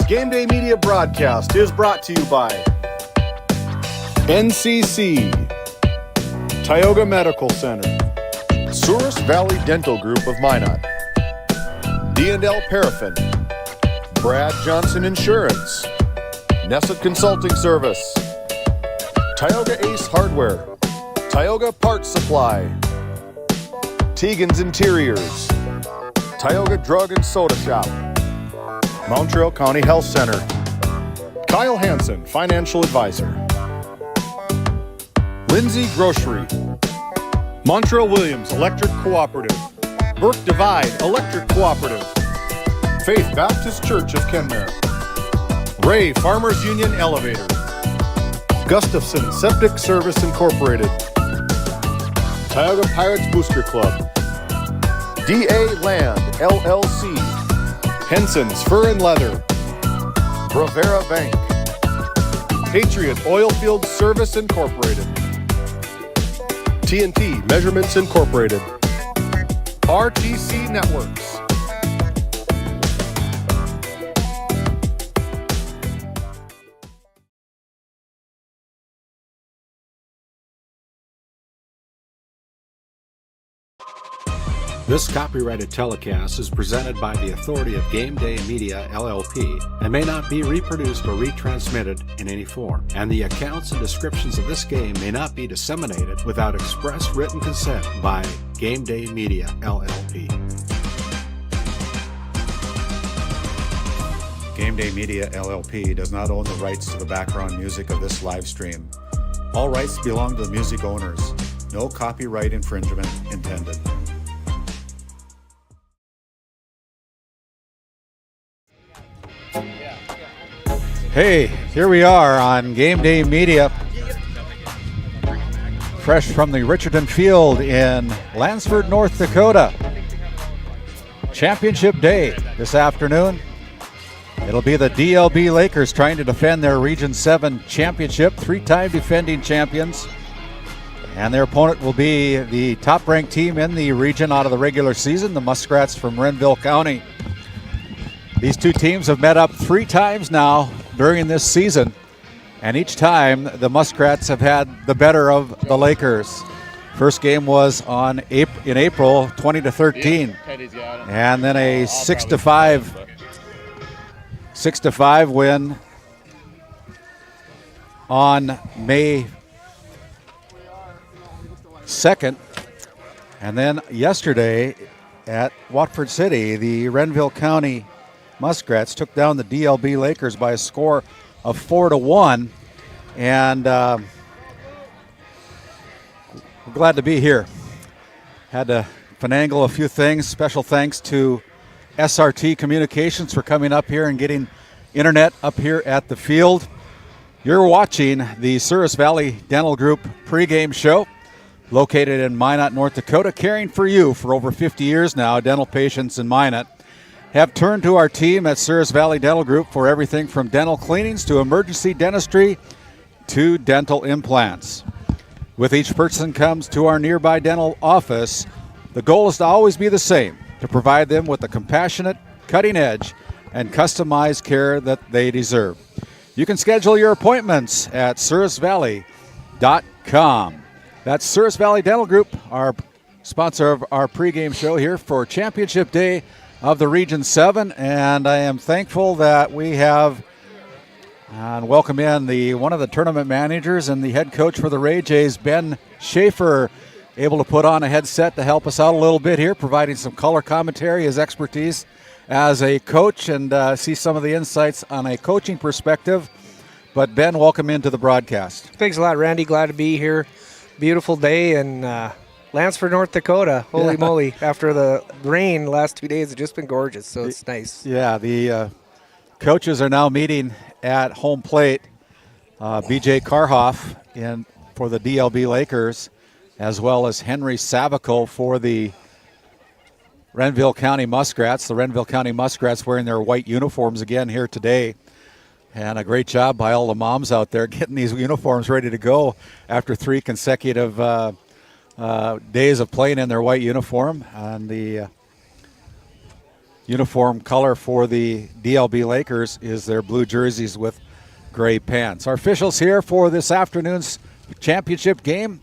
Game Day Media broadcast is brought to you by NCC, Tioga Medical Center, Souris Valley Dental Group of Minot, D&L Paraffin, Brad Johnson Insurance, Nesset Consulting Service, Tioga Ace Hardware, Tioga Parts Supply, Tegan's Interiors, Tioga Drug and Soda Shop, Mountrail County Health Center, Kyle Hansen, Financial Advisor, Lindsay Grocery, Montreal Williams Electric Cooperative, Burke Divide Electric Cooperative, Faith Baptist Church of Kenmare, Ray Farmers Union Elevator, Gustafson Septic Service Incorporated, Tioga Pirates Booster Club, DA Land LLC, Henson's Fur and Leather, Bravera Bank, Patriot Oilfield Service Incorporated, TNT Measurements Incorporated, RTC Networks. This copyrighted telecast is presented by the authority of GameDay Media, LLP, and may not be reproduced or retransmitted in any form. And the accounts and descriptions of this game may not be disseminated without express written consent by GameDay Media, LLP. GameDay Media, LLP does not own the rights to the background music of this live stream. All rights belong to the music owners. No copyright infringement intended. Hey, here we are on Game Day Media, fresh from the Richardson Field in Lansford, North Dakota. Championship Day this afternoon. It'll be the DLB Lakers trying to defend their Region 7 championship, three-time defending champions. And their opponent will be the top-ranked team in the region out of the regular season, the Muskrats from Renville County. These two teams have met up 3 times now during this season, and each time the Muskrats have had the better of the Lakers. First game was in April, 20-13, and then a 6-5 win on May 2nd, and then yesterday at Watford City, the Renville County Muskrats took down the DLB Lakers by a score of 4-1, and we're glad to be here. Had to finagle a few things. Special thanks to SRT Communications for coming up here and getting internet up here at the field. You're watching the Souris Valley Dental Group pregame show, located in Minot, North Dakota, caring for you for over 50 years now. Dental patients in Minot have turned to our team at Souris Valley Dental Group for everything from dental cleanings to emergency dentistry to dental implants. With each person comes to our nearby dental office, the goal is to always be the same, to provide them with the compassionate, cutting-edge, and customized care that they deserve. You can schedule your appointments at sourisvalley.com. That's Souris Valley Dental Group, our sponsor of our pregame show here for Championship Day of the Region 7, and I am thankful that we have and welcome in one of the tournament managers and the head coach for the Ray Jays, Ben Schaefer, able to put on a headset to help us out a little bit here, providing some color commentary, his expertise as a coach, and see some of the insights on a coaching perspective. But Ben, welcome into the broadcast. Thanks a lot, Randy. Glad to be here. Beautiful day in Lansford, North Dakota. Holy moly. After the rain the last 2 days, it's just been gorgeous, so it's nice. Yeah, the coaches are now meeting at home plate. BJ Karhoff for the DLB Lakers, as well as Henry Savico for the Renville County Muskrats. The Renville County Muskrats wearing their white uniforms again here today. And a great job by all the moms out there getting these uniforms ready to go after 3 consecutive days of playing in their white uniform. And the uniform color for the DLB Lakers is their blue jerseys with gray pants. Our officials here for this afternoon's championship game.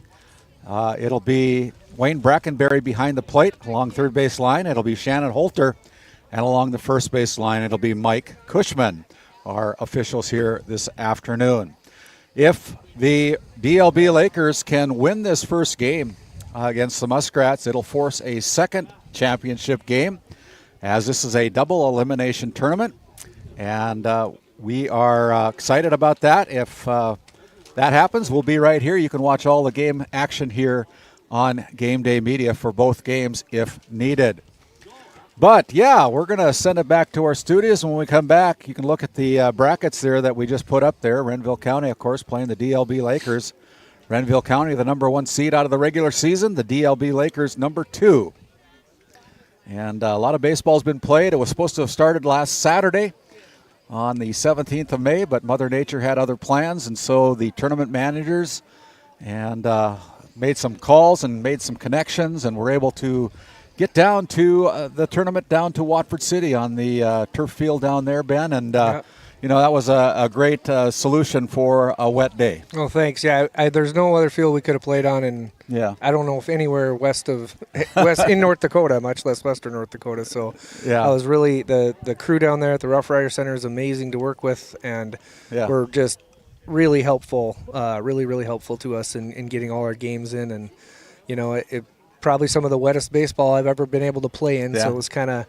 It'll be Wayne Brackenberry behind the plate along third base line. It'll be Shannon Holter. And along the first base line, it'll be Mike Cushman, our officials here this afternoon. If the DLB Lakers can win this first game against the Muskrats, it'll force a second championship game, as this is a double elimination tournament. And we are excited about that. If that happens, we'll be right here. You can watch all the game action here on Game Day Media for both games if needed. But, yeah, we're going to send it back to our studios. And when we come back, you can look at the brackets there that we just put up there. Renville County, of course, playing the DLB Lakers. Renville County, the number 1 seed out of the regular season. The DLB Lakers, number 2. And a lot of baseball's been played. It was supposed to have started last Saturday on the 17th of May, but Mother Nature had other plans. And so the tournament managers and made some calls and made some connections and were able to get down to the tournament down to Watford City on the turf field down there, Ben. And, you know, that was a great solution for a wet day. Oh, thanks. Yeah, there's no other field we could have played on in, Yeah. I don't know if anywhere west in North Dakota, much less western North Dakota. So Yeah. I was really, the crew down there at the Rough Rider Center is amazing to work with, and Yeah. we're just really helpful, really helpful to us in getting all our games in. And, you know, it probably some of the wettest baseball I've ever been able to play in, Yeah. so it was kind of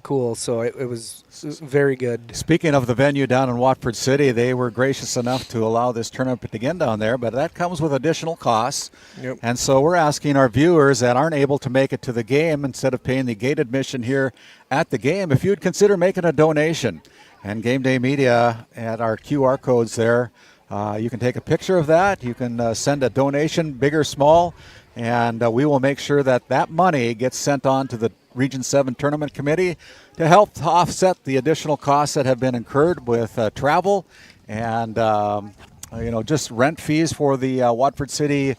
cool. So it was very good. Speaking of the venue down in Watford City, they were gracious enough to allow this tournament to begin down there, but that comes with additional costs. Yep. And so we're asking our viewers that aren't able to make it to the game, instead of paying the gate admission here at the game, if you'd consider making a donation. And Game Day Media at our QR codes there, you can take a picture of that. You can send a donation, big or small, and we will make sure that that money gets sent on to the Region 7 Tournament Committee to help offset the additional costs that have been incurred with travel and, you know, just rent fees for the Watford City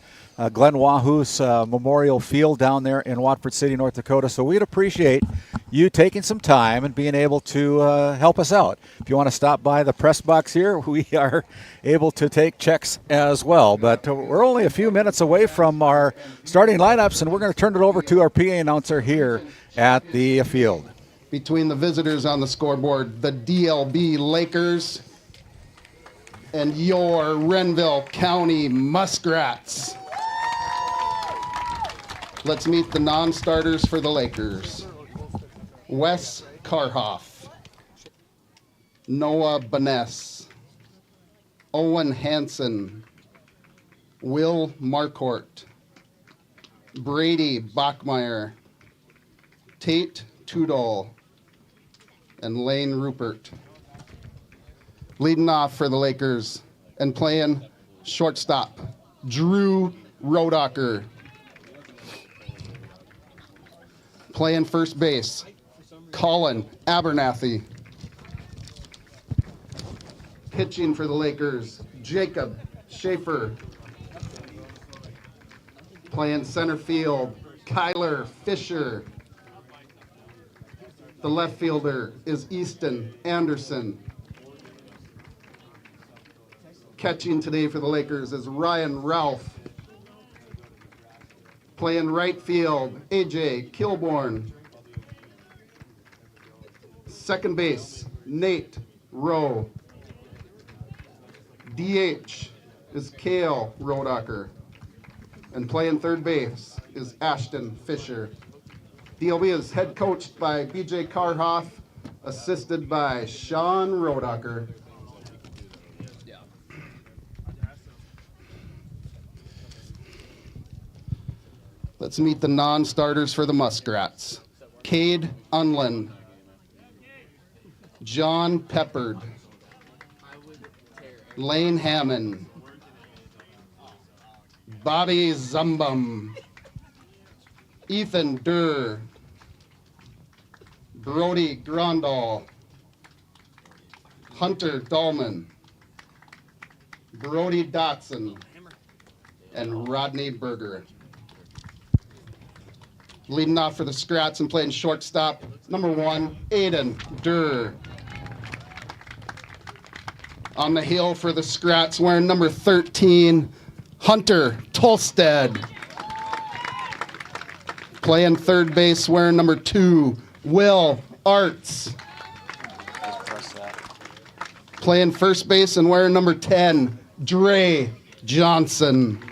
Glenn Wahoo's Memorial Field down there in Watford City, North Dakota. So we'd appreciate you taking some time and being able to help us out. If you want to stop by the press box here, we are able to take checks as well. But we're only a few minutes away from our starting lineups, and we're going to turn it over to our PA announcer here at the field. Between the visitors on the scoreboard, the DLB Lakers and your Renville County Muskrats. Let's meet the non-starters for the Lakers. Wes Karhoff, Noah Baness, Owen Hansen, Will Marcourt, Brady Bachmeyer, Tate Tudor, and Lane Rupert. Leading off for the Lakers and playing shortstop, Drew Rodacher. Playing first base, Colin Abernathy. Pitching for the Lakers, Jacob Schaefer. Playing center field, Kyler Fisher. The left fielder is Easton Anderson. Catching today for the Lakers is Ryan Ralph. Playing right field, AJ Kilborn. Second base, Nate Rowe. DH is Cale Rodacher. And playing third base is Ashton Fisher. DLB is head coached by BJ Karhoff, assisted by Sean Rodacher. Let's meet the non-starters for the Muskrats. Cade Unland, John Peppard, Lane Hammond, Bobby Zumbum, Ethan Durr, Brody Grondal, Hunter Dahlman, Brody Dotson, and Rodney Berger. Leading off for the Scrats and playing shortstop, number 1, Aiden Durr. On the hill for the Scrats, wearing number 13, Hunter Tolstead. Playing third base, wearing number 2, Will Arts. Playing first base and wearing number 10, Dre Johnson.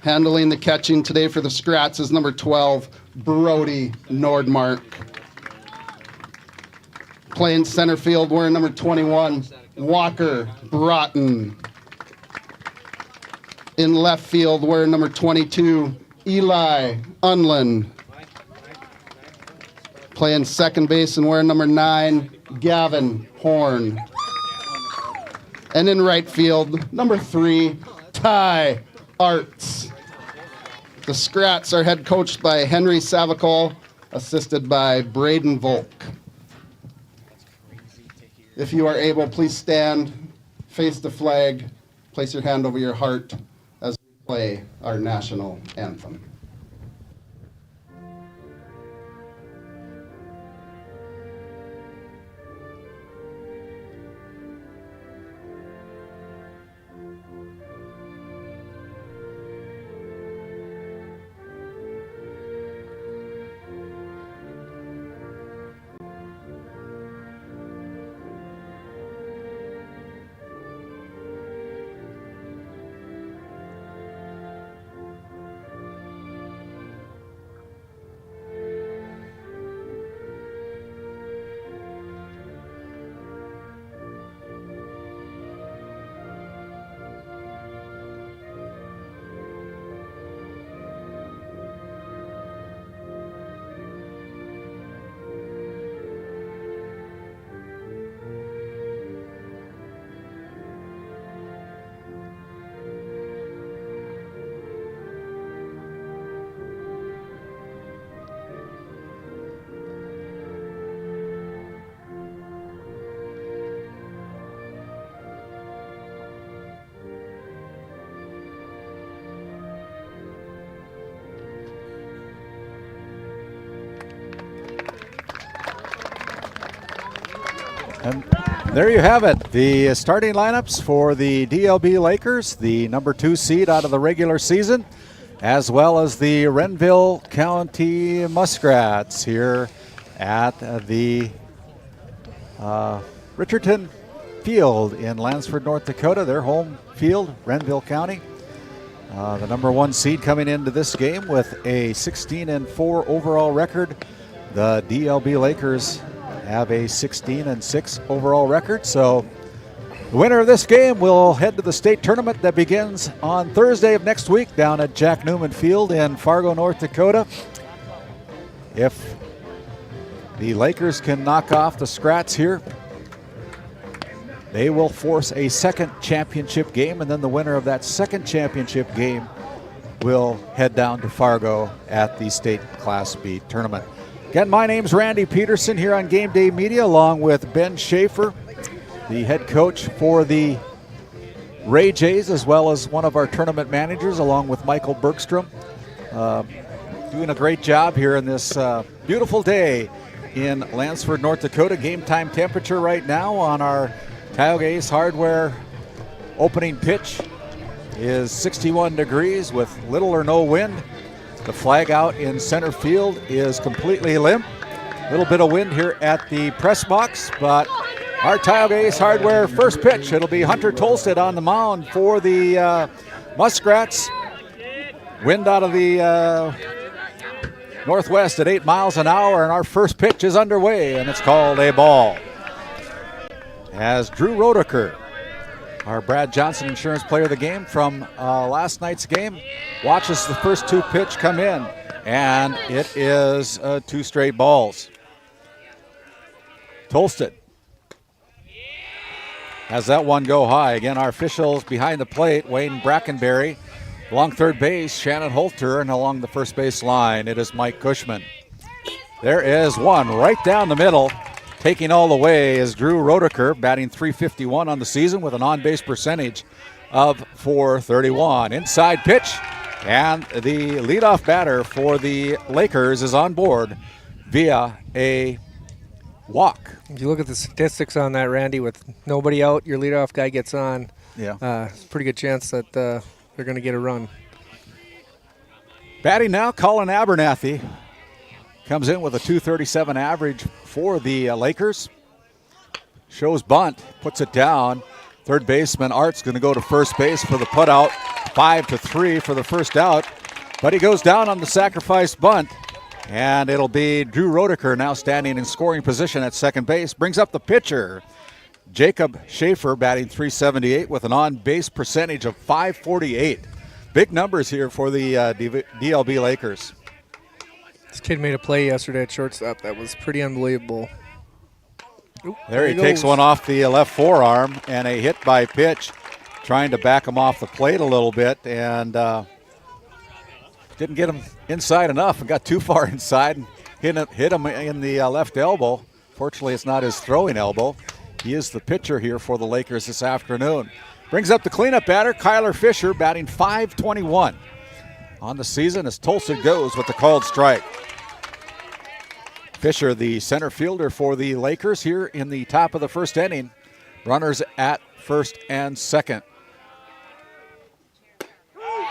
Handling the catching today for the Scrats is number 12, Brody Nordmark. Playing center field, wearing number 21, Walker Broughton. In left field, wearing number 22, Eli Unlin. Playing second base and wearing number 9, Gavin Horn. And in right field, number 3, Ty Arts. The Scrats are head coached by Henry Savicol, assisted by Braden Volk. If you are able, please stand, face the flag, place your hand over your heart as we play our national anthem. And there you have it, the starting lineups for the DLB Lakers, the number 2 seed out of the regular season, as well as the Renville County Muskrats here at the Richardson Field in Lansford, North Dakota, their home field, Renville County. The number 1 seed coming into this game with a 16-4 overall record. The DLB Lakers have a 16-6 overall record. So the winner of this game will head to the state tournament that begins on Thursday of next week down at Jack Newman Field in Fargo, North Dakota. If the Lakers can knock off the Scrats here, they will force a second championship game, and then the winner of that second championship game will head down to Fargo at the state Class B tournament. Again, my name's Randy Peterson here on Game Day Media, along with Ben Schaefer, the head coach for the Ray Jays, as well as one of our tournament managers, along with Michael Bergstrom. Doing a great job here in this beautiful day in Lansford, North Dakota. Game time temperature right now on our Tile Ace Hardware opening pitch is 61 degrees with little or no wind. The flag out in center field is completely limp. A little bit of wind here at the press box, but our Tile Ace Hardware first pitch, it'll be Hunter Tolstead on the mound for the Muskrats. Wind out of the northwest at 8 miles an hour, and our first pitch is underway, and it's called a ball. As Drew Rodeker, our Brad Johnson Insurance Player of the Game from last night's game, watches the first 2 pitch come in, and it is 2 straight balls. Tolstead has that one go high. Again, our officials behind the plate, Wayne Brackenberry. Along third base, Shannon Holter, and along the first base line, it is Mike Cushman. There is one right down the middle. Taking all the way is Drew Rodeker, batting .351 on the season with an on-base percentage of .431. Inside pitch, And the leadoff batter for the Lakers is on board via a walk. If you look at the statistics on that, Randy, with nobody out, your leadoff guy gets on. Yeah. It's a pretty good chance that they're going to get a run. Batting now, Colin Abernathy comes in with a .237 average for the Lakers. Shows bunt, puts it down. Third baseman Art's going to go to first base for the putout. 5-3 for the first out. But he goes down on the sacrifice bunt. And it'll be Drew Rodeker now standing in scoring position at second base. Brings up the pitcher, Jacob Schaefer, batting .378 with an on-base percentage of .548. Big numbers here for the DLB Lakers. This kid made a play yesterday at shortstop that was pretty unbelievable. Oop, there he takes one off the left forearm, and a hit by pitch, trying to back him off the plate a little bit, and didn't get him inside enough and got too far inside and hit him in the left elbow. Fortunately, it's not his throwing elbow. He is the pitcher here for the Lakers this afternoon. Brings up the cleanup batter, Kyler Fisher, batting .521 on the season as Tolson goes with the called strike. Fisher, the center fielder for the Lakers here in the top of the first inning. Runners at first and second.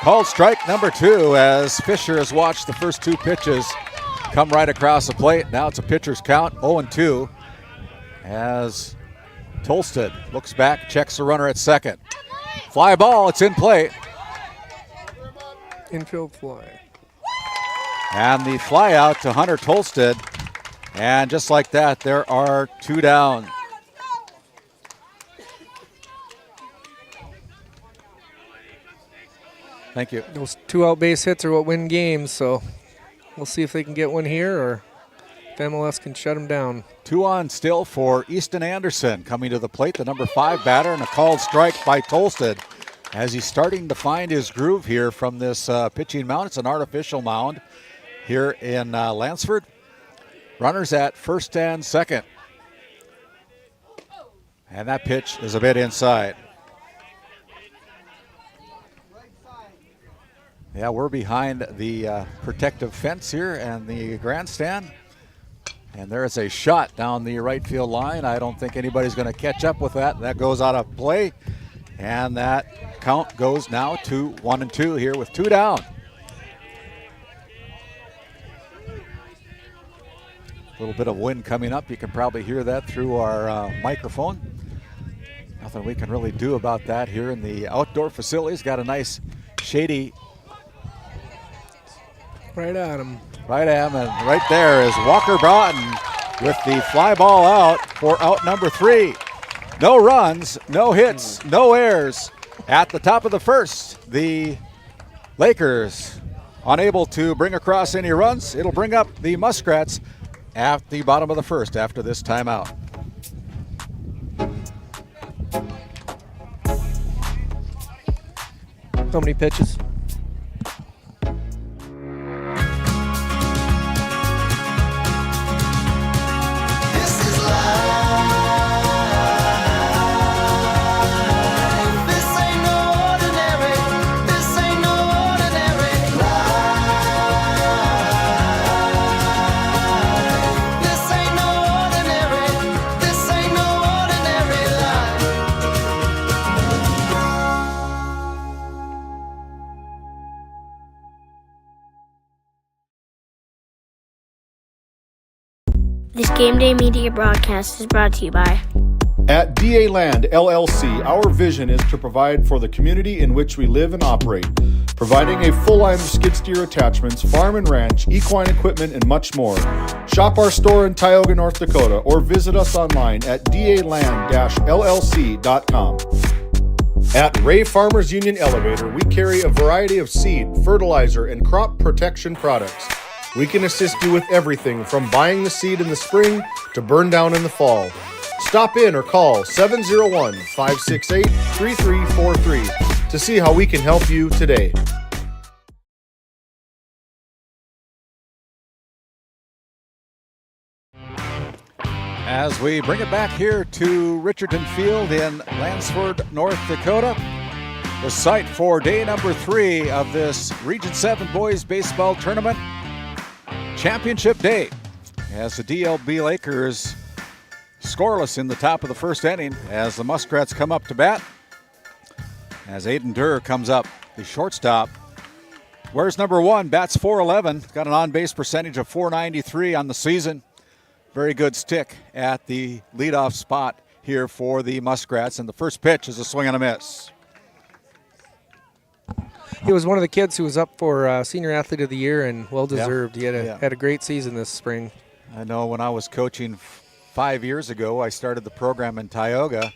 Called strike number 2 as Fisher has watched the first 2 pitches come right across the plate. Now it's a pitcher's count, 0-2, as Tolsted looks back, checks the runner at second. Fly ball, it's in play. Infield fly. And the fly out to Hunter Tolsted. And just like that, there are 2 down. Thank you. Those 2 out base hits are what win games, so we'll see if they can get one here or if MLS can shut them down. 2 on still for Easton Anderson coming to the plate, the number 5 batter, and a called strike by Tolsted as he's starting to find his groove here from this pitching mound. It's an artificial mound here in Lansford. Runners at first and second. And that pitch is a bit inside. Yeah, we're behind the protective fence here and the grandstand. And there is a shot down the right field line. I don't think anybody's going to catch up with that. That goes out of play. And that count goes now to 1-2 here with 2 down. A little bit of wind coming up. You can probably hear that through our microphone. Nothing we can really do about that here in the outdoor facilities. Got a nice shady. Right at him. Right at him, and right there is Walker Broughton with the fly ball out for out number 3. No runs, no hits, no errors. At the top of the first, the Lakers unable to bring across any runs. It'll bring up the Muskrats at the bottom of the first after this timeout. How many pitches? This Game Day Media broadcast is brought to you by At DA Land LLC, our vision is to provide for the community in which we live and operate, providing a full line of skid steer attachments, farm and ranch, equine equipment, and much more. Shop our store in Tioga, North Dakota, or visit us online at daland-llc.com. At Ray Farmers Union Elevator, we carry a variety of seed, fertilizer, and crop protection products. We can assist you with everything from buying the seed in the spring to burn down in the fall. Stop in or call 701-568-3343 to see how we can help you today. As we bring it back here to Richardson Field in Lansford, North Dakota, The site for day number 3 of this Region 7 Boys Baseball Tournament Championship Day, as the DLB Lakers scoreless in the top of the first inning as the Muskrats come up to bat. As Aiden Durr comes up, the shortstop. Where's number 1? Bats .411, got an on-base percentage of .493 on the season. Very good stick at the leadoff spot here for the Muskrats, and the first pitch is a swing and a miss. He was one of the kids who was up for Senior Athlete of the Year, and well-deserved. He had a great season this spring. I know when I was coaching 5 years ago, I started the program in Tioga.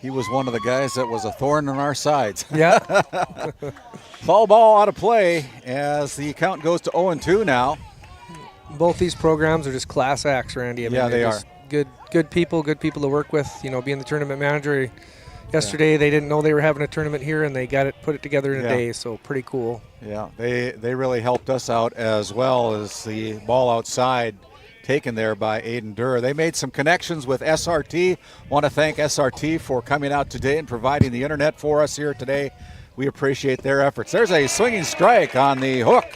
He was one of the guys that was a thorn in our sides. Yeah. Foul ball out of play as the count goes to 0-2 now. Both these programs are just class acts, Randy. I mean, yeah, they are. Good people to work with. You know, being the tournament manager yesterday, they didn't know they were having a tournament here, and they put it together in a day. So pretty cool. Yeah, they really helped us out, as well as the ball outside taken there by Aiden Durr. They made some connections with SRT. Want to thank SRT for coming out today and providing the internet for us here today. We appreciate their efforts. There's a swinging strike on the hook,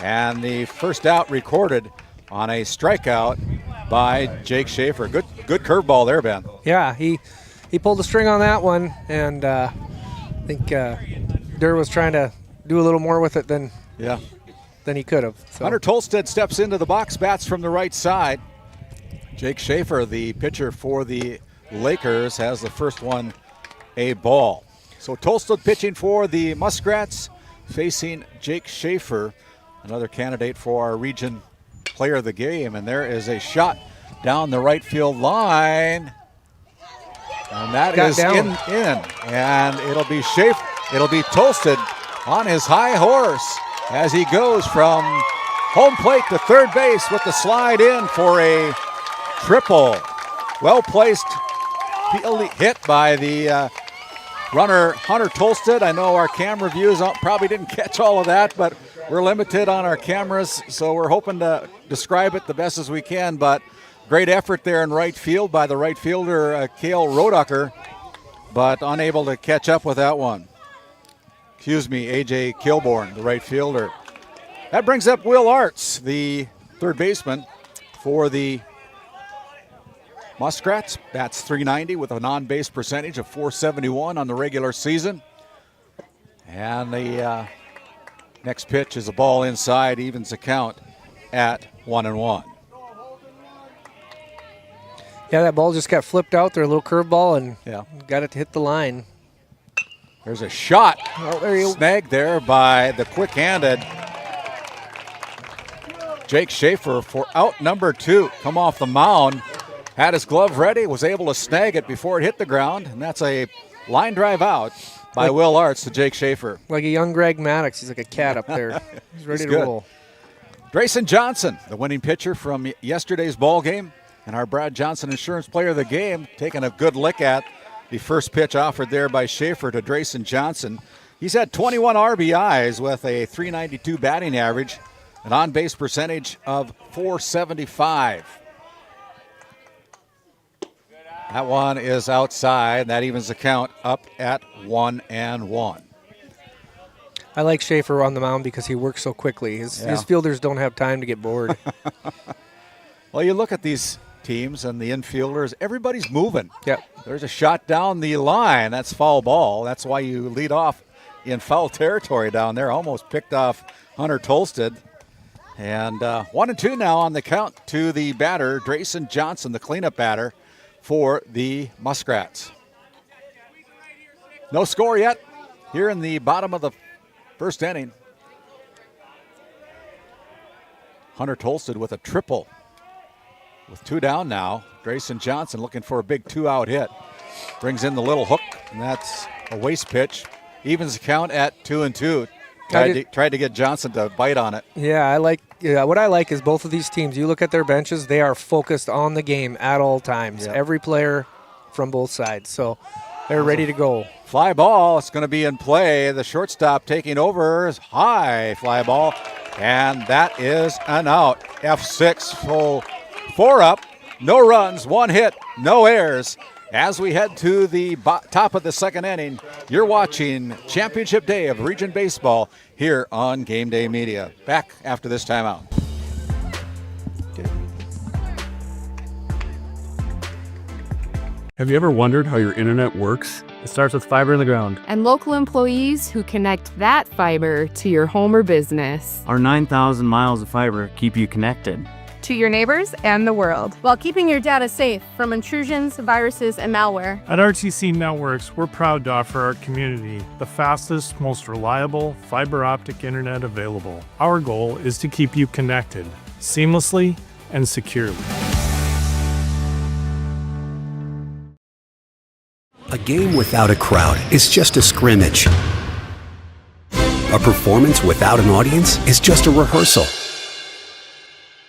and the first out recorded on a strikeout by Jake Schaefer. Good curveball there, Ben. Yeah, he pulled the string on that one, and I think Durr was trying to do a little more with it than he could have. So. Hunter Tolstead steps into the box, bats from the right side. Jake Schaefer, the pitcher for the Lakers, has the first one a ball. So Tolstead pitching for the Muskrats, facing Jake Schaefer, another candidate for our region player of the game. And there is a shot down the right field line. And that is in. And it'll be Schaefer. It'll be Tolstead on his high horse as he goes from home plate to third base with the slide in for a triple. Well-placed hit by the runner Hunter Tolstead. I know our camera views probably didn't catch all of that, but we're limited on our cameras, so we're hoping to describe it the best as we can. But great effort there in right field by the right fielder, Cale Roducker, but unable to catch up with that one. A.J. Kilborn, the right fielder. That brings up Will Arts, the third baseman for the Muskrats. Bats .390 with an on-base percentage of .471 on the regular season. And the next pitch is a ball inside, evens the count at 1-1. Yeah, that ball just got flipped out there, a little curveball, and got it to hit the line. There's a shot snagged there by the quick-handed Jake Schaefer for out number 2. Come off the mound, had his glove ready, was able to snag it before it hit the ground, and that's a line drive out by Will Arts to Jake Schaefer. Like a young Greg Maddox. He's like a cat up there. He's ready to roll. Drayson Johnson, the winning pitcher from yesterday's ball game, and our Brad Johnson Insurance Player of the Game, taking a good lick at the first pitch offered there by Schaefer to Drayson Johnson. He's had 21 RBIs with a .392 batting average, an on-base percentage of .475. That one is outside. That evens the count up at 1-1. I like Schaefer on the mound because he works so quickly. His fielders don't have time to get bored. Well, you look at these teams and the infielders, everybody's moving. Yep. There's a shot down the line. That's foul ball. That's why you lead off in foul territory down there. Almost picked off Hunter Tolstead. And 1-2 now on the count to the batter, Drayson Johnson, the cleanup batter for the Muskrats. No score yet here in the bottom of the first inning. Hunter Tolstead with a triple. With 2 down now, Drayson Johnson looking for a big 2-out hit. Brings in the little hook, and that's a waste pitch. Evens the count at 2-2. Tried to get Johnson to bite on it. Yeah, what I like is both of these teams, you look at their benches, they are focused on the game at all times. Yep. Every player from both sides. So they're ready to go. Fly ball, it's going to be in play. The shortstop taking over is high fly ball, and that is an out. F6 full. 4 up, no runs, 1 hit, no errors As we head to the top of the second inning, you're watching Championship Day of Region Baseball here on Game Day Media. Back after this timeout. Have you ever wondered how your internet works? It starts with fiber in the ground. And local employees who connect that fiber to your home or business. Our 9,000 miles of fiber keep you connected to your neighbors and the world, while keeping your data safe from intrusions, viruses, and malware. At RTC Networks, we're proud to offer our community the fastest, most reliable fiber optic internet available. Our goal is to keep you connected seamlessly and securely. A game without a crowd is just a scrimmage. A performance without an audience is just a rehearsal.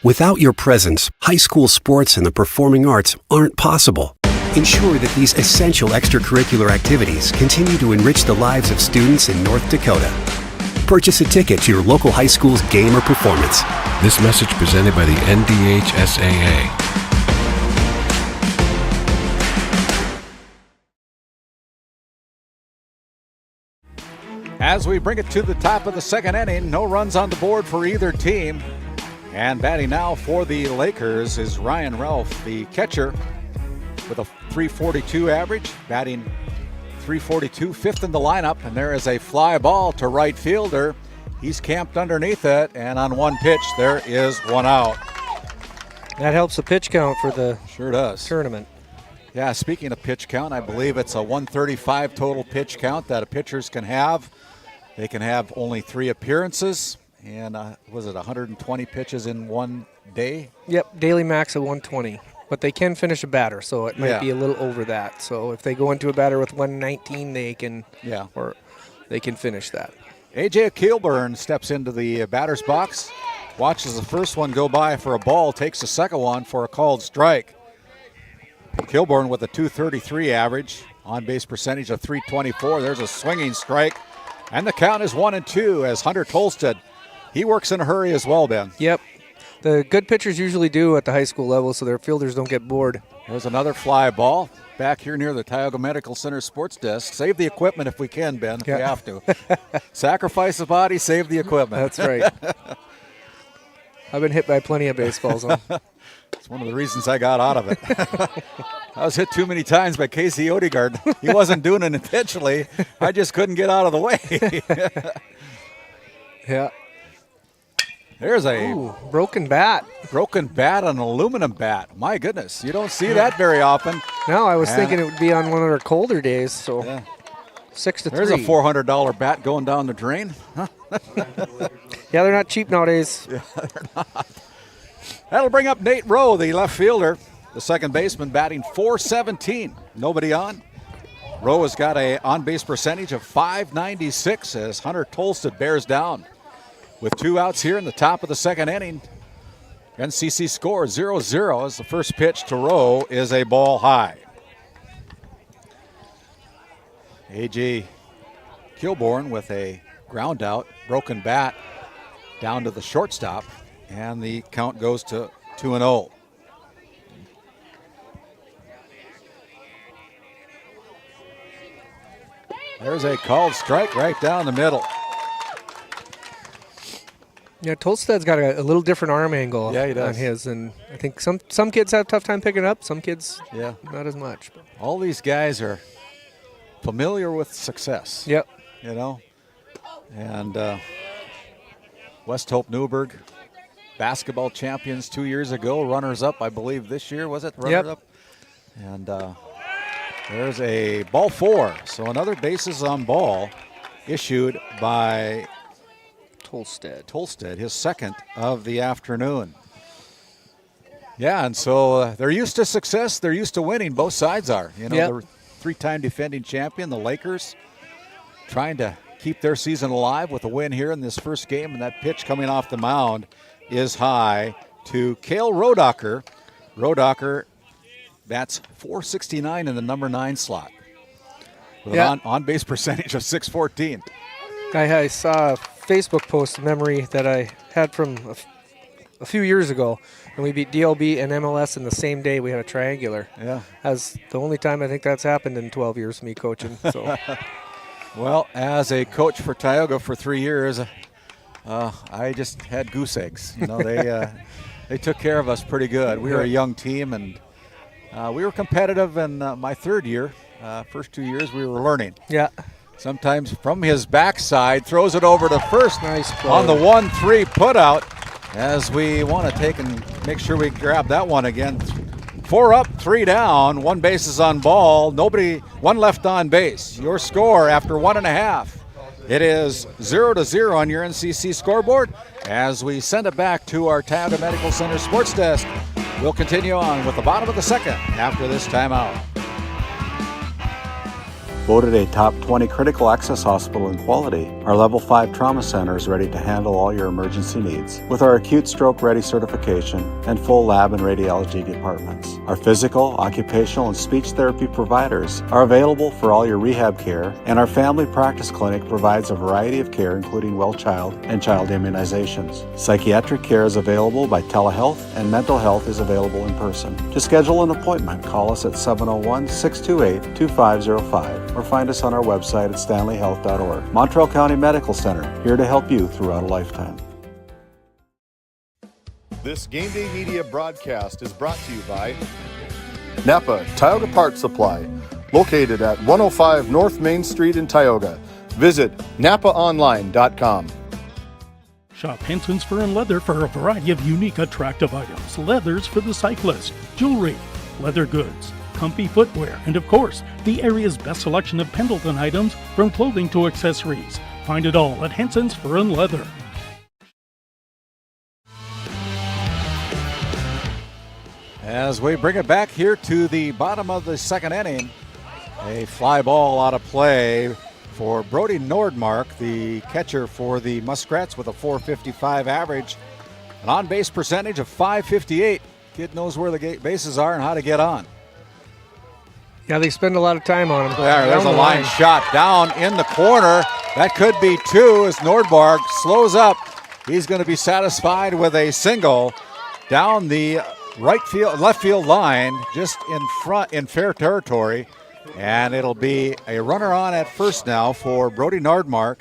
Without your presence, high school sports and the performing arts aren't possible. Ensure that these essential extracurricular activities continue to enrich the lives of students in North Dakota. Purchase a ticket to your local high school's game or performance. This message presented by the NDHSAA. As we bring it to the top of the second inning, no runs on the board for either team. And batting now for the Lakers is Ryan Ralph, the catcher, with a .342 average, batting .342, fifth in the lineup. And there is a fly ball to right fielder. He's camped underneath it, and on one pitch, there is one out. That helps the pitch count for the tournament. Yeah, speaking of pitch count, I believe it's a 135 total pitch count that pitchers can have. They can have only 3 appearances, and was it 120 pitches in one day? Yep, daily max of 120. But they can finish a batter, so it might be a little over that. So if they go into a batter with 119, they can finish that. A.J. Keelburn steps into the batter's box, watches the first one go by for a ball, takes the second one for a called strike. Kilborn with a .233 average, on-base percentage of .324. There's a swinging strike, and the count is 1-2 as Hunter Tolstead, he works in a hurry as well, Ben. Yep. The good pitchers usually do at the high school level, so their fielders don't get bored. There's another fly ball back here near the Tioga Medical Center sports desk. Save the equipment if we can, Ben, if we have to. Sacrifice the body, save the equipment. That's right. I've been hit by plenty of baseballs. It's one of the reasons I got out of it. I was hit too many times by Casey Odegaard. He wasn't doing it intentionally. I just couldn't get out of the way. Yeah. There's a broken bat. Broken bat, an aluminum bat. My goodness, you don't see that very often. No, I was thinking it would be on one of our colder days. So 6-3. There's a $400 bat going down the drain. Huh? Yeah, they're not cheap nowadays. Yeah, they're not. That'll bring up Nate Rowe, the left fielder, the second baseman, batting .417. Nobody on. Rowe has got a on-base percentage of .596 as Hunter Tolstead bears down. With 2 outs here in the top of the second inning, NCC score 0-0 as the first pitch to Rowe is a ball high. A.J. Kilborn with a ground out, broken bat down to the shortstop, and the count goes to 2-0. There's a called strike right down the middle. Yeah, Tolsted's got a little different arm angle on his, and I think some kids have a tough time picking it up, some kids not as much. All these guys are familiar with success. Yep. You know, and West Hope Newburgh, basketball champions 2 years ago, runners-up, I believe this year, was it? Runners-up. And there's a ball 4, so another bases on ball issued by Tolstead, his second of the afternoon. Yeah, and so they're used to success. They're used to winning. Both sides are. You know, the 3-time defending champion, the Lakers, trying to keep their season alive with a win here in this first game. And that pitch coming off the mound is high to Cale Rodacher. Rodacher bats .469 in the number 9 slot with an on-base percentage of .614. I saw a Facebook post memory that I had from a few years ago, and we beat DLB and MLS in the same day. We had a triangular. Yeah. That's the only time I think that's happened in 12 years of me coaching. So. Well, as a coach for Tioga for 3 years, I just had goose eggs. You know, they took care of us pretty good. We were a young team, and we were competitive in my third year. First 2 years we were learning. Yeah. Sometimes from his backside, throws it over to first. Nice play. On the 1-3 putout, as we want to take and make sure we grab that one again. 4 up, 3 down, 1 base is on ball, one left on base. Your score after 1.5. It is 0-0 on your NCC scoreboard. As we send it back to our Tioga Medical Center sports desk, we'll continue on with the bottom of the second after this timeout. Voted a top 20 critical access hospital in quality, our Level 5 Trauma Center is ready to handle all your emergency needs with our acute stroke ready certification and full lab and radiology departments. Our physical, occupational, and speech therapy providers are available for all your rehab care, and our family practice clinic provides a variety of care including well child and child immunizations. Psychiatric care is available by telehealth, and mental health is available in person. To schedule an appointment, call us at 701-628-2505 or find us on our website at stanleyhealth.org. Montreal County Medical Center, here to help you throughout a lifetime. This Game Day Media broadcast is brought to you by Napa Tioga Parts Supply, located at 105 North Main Street in Tioga. Visit napaonline.com. Shop Henson's Fur and Leather for a variety of unique, attractive items. Leathers for the cyclist, jewelry, leather goods, comfy footwear, and of course, the area's best selection of Pendleton items from clothing to accessories. Find it all at Henson's Fur and Leather. As we bring it back here to the bottom of the second inning, a fly ball out of play for Brody Nordmark, the catcher for the Muskrats, with a .455 average, an on-base percentage of .558. Kid knows where the bases are and how to get on. Yeah, they spend a lot of time on him. There's a line shot down in the corner. That could be 2 as Nordmark slows up. He's going to be satisfied with a single down the left field line, just in front in fair territory. And it'll be a runner on at first now for Brody Nordmark,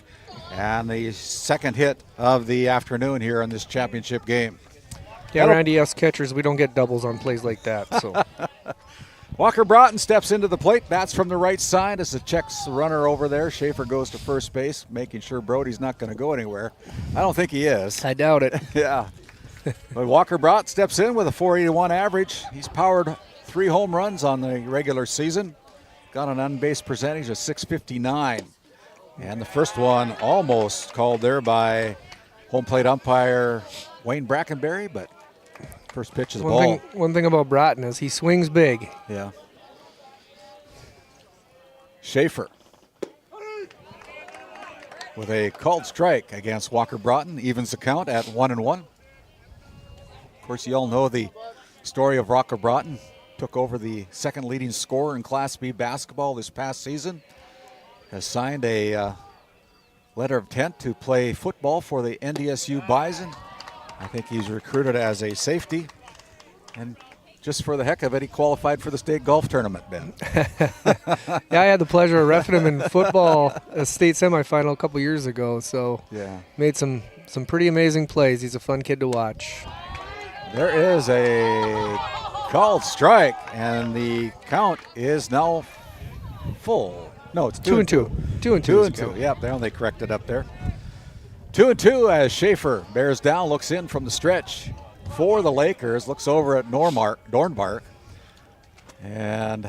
and the second hit of the afternoon here in this championship game. Yeah, Randy, us catchers, we don't get doubles on plays like that. So. Walker Broughton steps into the plate, bats from the right side as it checks the runner over there. Schaefer goes to first base, making sure Brody's not going to go anywhere. I don't think he is. I doubt it. Yeah. But Walker Broughton steps in with a .481 average. He's powered 3 home runs on the regular season. Got an on-base percentage of .659. And the first one almost called there by home plate umpire Wayne Brackenberry, but first pitch is the ball. One thing about Broughton is he swings big. Yeah. Schaefer with a called strike against Walker Broughton, evens the count at 1-1. Of course, you all know the story of Walker Broughton. Took over the second leading scorer in Class B basketball this past season. Has signed a letter of intent to play football for the NDSU Bison. I think he's recruited as a safety. And just for the heck of it, he qualified for the state golf tournament, Ben. Yeah, I had the pleasure of reffing him in football, a state semifinal a couple years ago. So yeah, made some pretty amazing plays. He's a fun kid to watch. There is a called strike, and the count is now full. No, it's 2-2. 2-2. Yep, they corrected up there. 2-2 as Schaefer bears down, looks in from the stretch for the Lakers, looks over at Dornbark, and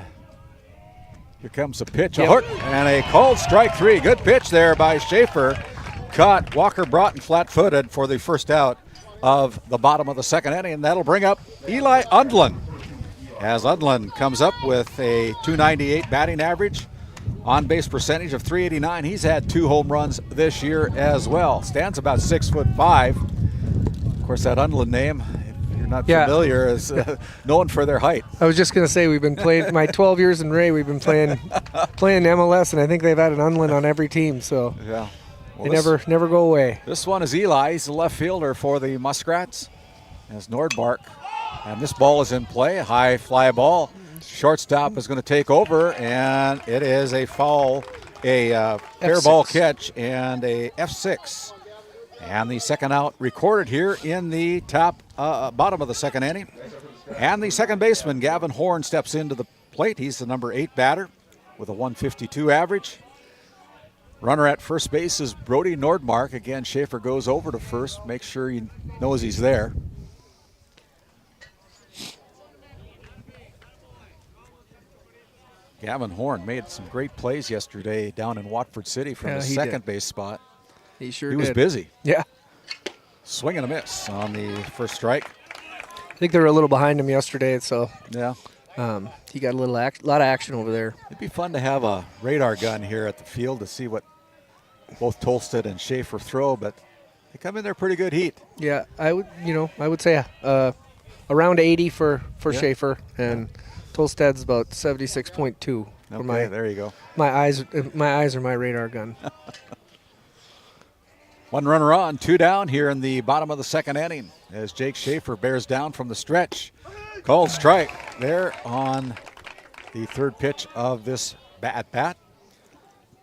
here comes a pitch, a hook, and a called strike 3. Good pitch there by Schaefer. Caught Walker Broughton flat-footed for the first out of the bottom of the second inning, and that'll bring up Eli Undlin. As Undlin comes up with a .298 batting average, on-base percentage of .389. He's had 2 home runs this year as well. Stands about 6'5". Of course, that Undlin name, if you're not familiar, is known for their height. I was just going to say, we've been playing, my 12 years in Ray, we've been playing MLS, and I think they've had an Undlin on every team, so yeah. Well, they never go away. This one is Eli. He's the left fielder for the Muskrats. as Nordmark. And this ball is in play, a high fly ball. Shortstop is going to take over, and it is a foul, a fair ball catch, and a F6. And the second out recorded here in the bottom of the second inning. And the second baseman, Gavin Horn, steps into the plate. He's the number 8 batter with a 152 average. Runner at first base is Brody Nordmark. Again, Schaefer goes over to first, makes sure he knows he's there. Gavin Horn made some great plays yesterday down in Watford City from the second base spot. He sure did. He was busy. Yeah. Swing and a miss on the first strike. I think they were a little behind him yesterday, so yeah, he got a lot of action over there. It'd be fun to have a radar gun here at the field to see what both Tolstead and Schaefer throw, but they come in there pretty good heat. Yeah, I would say around 80 for Schaefer, and Tolstad's about 76.2. Okay, there you go. My eyes are my radar gun. One runner on, 2 down here in the bottom of the second inning as Jake Schaefer bears down from the stretch. Called strike there on the third pitch of this at-bat.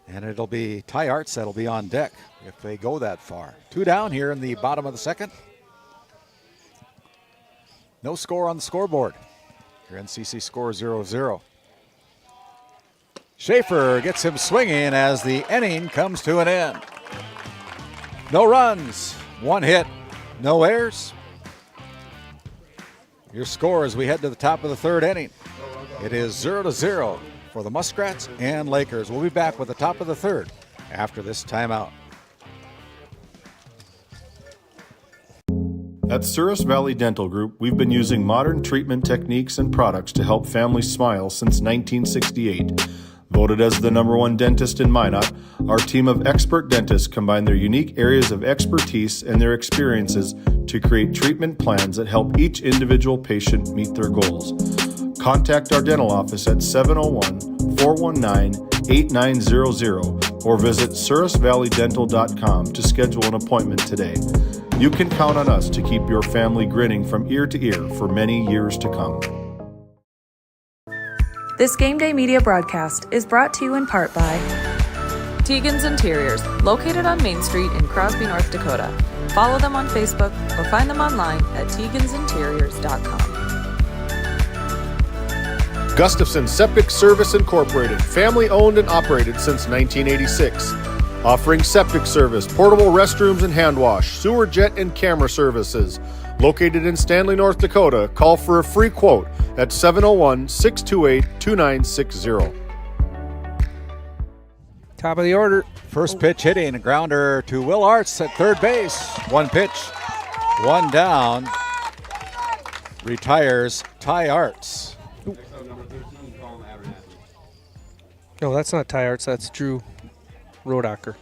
And it'll be Ty Arts that'll be on deck if they go that far. 2 down here in the bottom of the second. No score on the scoreboard. Your NCC score 0-0. Schaefer gets him swinging as the inning comes to an end. No runs, 1 hit, no errors. Your score as we head to the top of the third inning. It is 0-0 for the Muskrats and Lakers. We'll be back with the top of the third after this timeout. At Souris Valley Dental Group, we've been using modern treatment techniques and products to help families smile since 1968. Voted as the #1 dentist in Minot, our team of expert dentists combine their unique areas of expertise and their experiences to create treatment plans that help each individual patient meet their goals. Contact our dental office at 701-419-8900 or visit sourisvalleydental.com to schedule an appointment today. You can count on us to keep your family grinning from ear to ear for many years to come. This Game Day media broadcast is brought to you in part by Tegan's Interiors, located on Main Street in Crosby, North Dakota. Follow them on Facebook or find them online at tegansinteriors.com. Gustafson Septic Service Incorporated, family owned and operated since 1986. Offering septic service, portable restrooms and hand wash, sewer jet and camera services. Located in Stanley, North Dakota, call for a free quote at 701-628-2960. Top of the order. First pitch hitting, a grounder to Will Arts at third base. 1 pitch, 1 down. Retires Ty Arts. No, that's not Ty Arts. That's Drew Rodacker.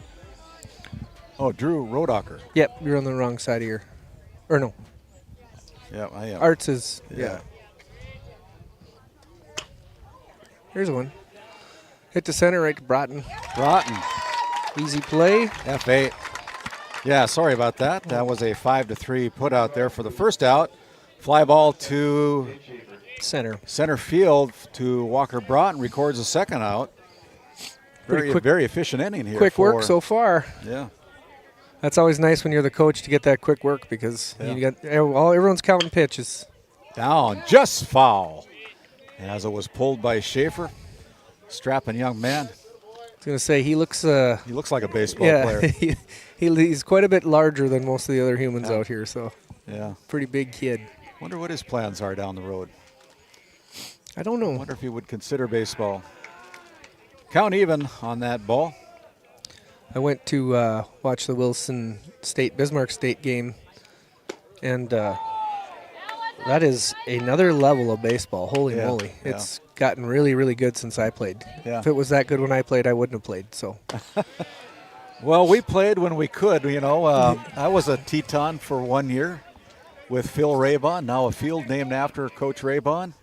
Oh, Drew Rodacker. Yep, you're on the wrong side of your... Or no. Yeah, I am. Arts is... Yeah. Here's one. Hit the center right to Broughton. Easy play. F8. Yeah, sorry about that. That was a 5-3 put out there for the first out. Fly ball to center field to Walker Broughton, records a second out. Very efficient inning here. Quick work so far. Yeah. That's always nice when you're the coach to get that quick work because you got everyone's counting pitches. Down, just foul. As it was pulled by Schaefer, strapping young man. I was going to say he looks like a baseball player. He's quite a bit larger than most of the other humans out here, so pretty big kid. Wonder what his plans are down the road. I don't know. Wonder if he would consider baseball. Count even on that ball. I went to watch the Wilson Bismarck State game, and that is another level of baseball. Holy moly. It's gotten really, really good since I played. Yeah. If it was that good when I played, I wouldn't have played. So. Well, we played when we could. I was a Teton for 1 year with Phil Raybon, now a field named after Coach Raybon.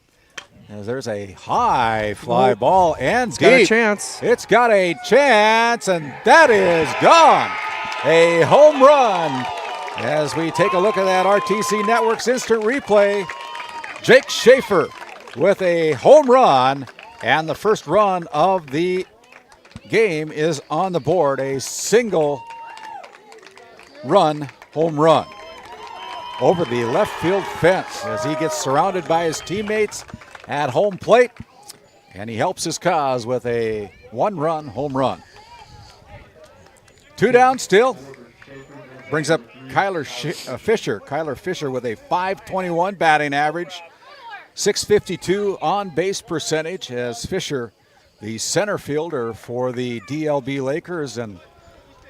As there's a high fly ball and deep. Got a chance. It's got a chance, and that is gone. A home run As we take a look at that RTC Networks instant replay, Jake Schaefer with a home run, and the first run of the game is on the board, a single run home run over the left field fence as he gets surrounded by his teammates at home plate, and he helps his cause with a one-run home run. 2 down still. Brings up Kyler Fisher. Kyler Fisher with a .521 batting average, .652 on base percentage, as Fisher, the center fielder for the DLB Lakers, and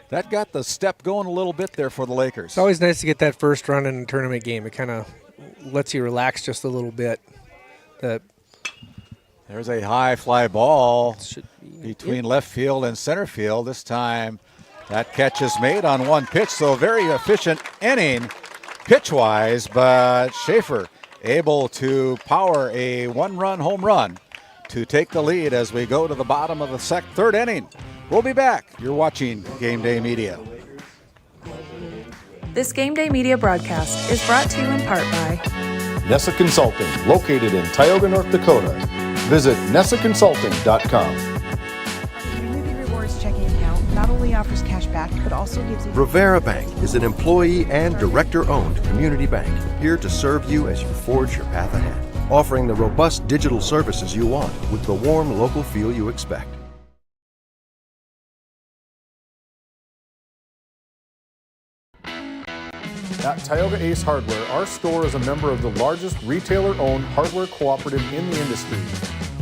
that got the step going a little bit there for the Lakers. It's always nice to get that first run in a tournament game. It kind of lets you relax just a little bit. There's a high fly ball between left field and center field. This time that catch is made on one pitch, so a very efficient inning pitch-wise, but Schaefer able to power a one-run home run to take the lead as we go to the bottom of the third inning. We'll be back. You're watching Game Day Media. This Game Day Media broadcast is brought to you in part by Nessa Consulting, located in Tioga, North Dakota. Visit nessaconsulting.com. Community Rewards checking account not only offers cash back, but also gives you... Rivera Bank is an employee and director-owned community bank, here to serve you as you forge your path ahead, offering the robust digital services you want with the warm local feel you expect. At Tioga Ace Hardware, our store is a member of the largest retailer-owned hardware cooperative in the industry.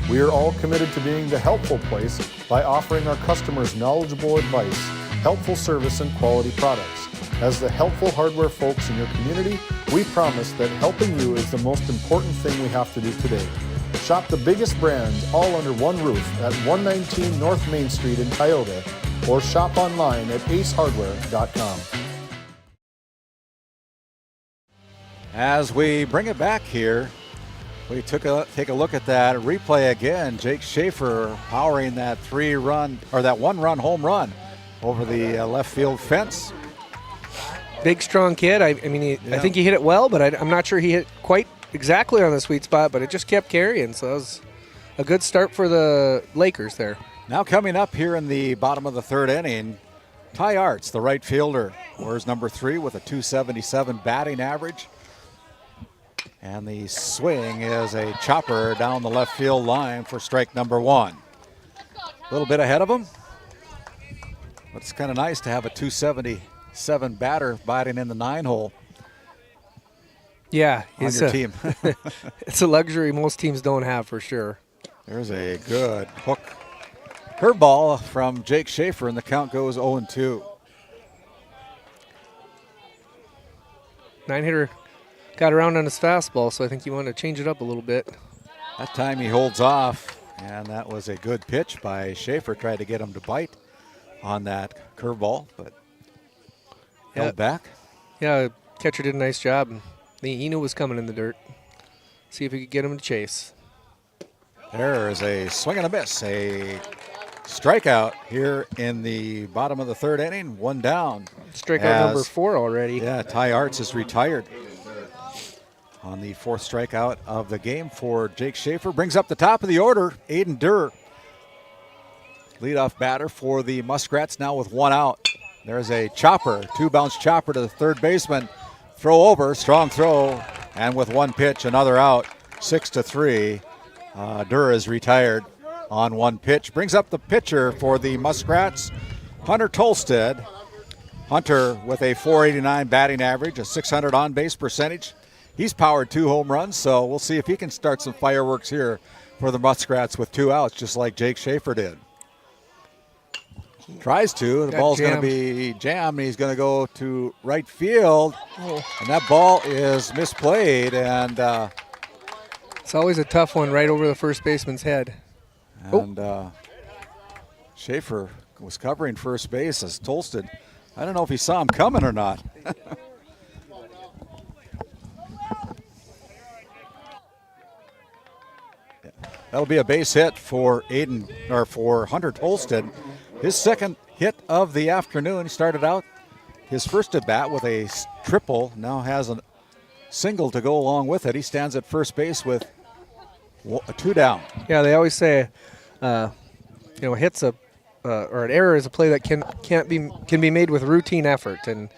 We are all committed to being the helpful place by offering our customers knowledgeable advice, helpful service, and quality products. As the helpful hardware folks in your community, we promise that helping you is the most important thing we have to do today. Shop the biggest brands all under one roof at 119 North Main Street in Tioga, or shop online at acehardware.com. As we bring it back here, we take a look at that replay again. Jake Schaefer powering that one-run home run over the left field fence. Big, strong kid. I think he hit it well, but I'm not sure he hit quite exactly on the sweet spot, but it just kept carrying, so that was a good start for the Lakers there. Now coming up here in the bottom of the third inning, Ty Arts, the right fielder, wears number 3 with a .277 batting average. And the swing is a chopper down the left field line for strike number 1. A little bit ahead of him, but it's kind of nice to have a .277 batter batting in the 9-hole. Yeah, on your team. It's a luxury most teams don't have for sure. There's a good hook curveball from Jake Schaefer, and the count goes 0-2. 9-hitter got around on his fastball, so I think he wanted to change it up a little bit. That time he holds off, and that was a good pitch by Schaefer. Tried to get him to bite on that curveball, but held back. Yeah, catcher did a nice job. He knew it was coming in the dirt. See if he could get him to chase. There is a swing and a miss, a strikeout here in the bottom of the third inning. 1 down. Strikeout number 4 already. Yeah, Ty Arts is retired on the 4th strikeout of the game for Jake Schaefer. Brings up the top of the order, Aiden Durr. Leadoff batter for the Muskrats, now with 1 out. There's a chopper, 2-bounce chopper to the third baseman. Throw over, strong throw, and with 1 pitch, another out, 6-3. Durr is retired on 1 pitch. Brings up the pitcher for the Muskrats, Hunter Tolstead. Hunter with a .489 batting average, a .600 on-base percentage. He's powered 2 home runs, so we'll see if he can start some fireworks here for the Muskrats with 2 outs, just like Jake Schaefer did. Tries to. The ball's going to be jammed, and he's going to go to right field. And that ball is misplayed, and it's always a tough one right over the first baseman's head. And Schaefer was covering first base as Tolstead. I don't know if he saw him coming or not. That'll be a base hit for for Hunter Tolstead. His second hit of the afternoon. He started out his first at bat with a triple, now has a single to go along with it. He stands at first base with 2 down. Yeah, they always say, hits or an error is a play that can be made with routine effort, and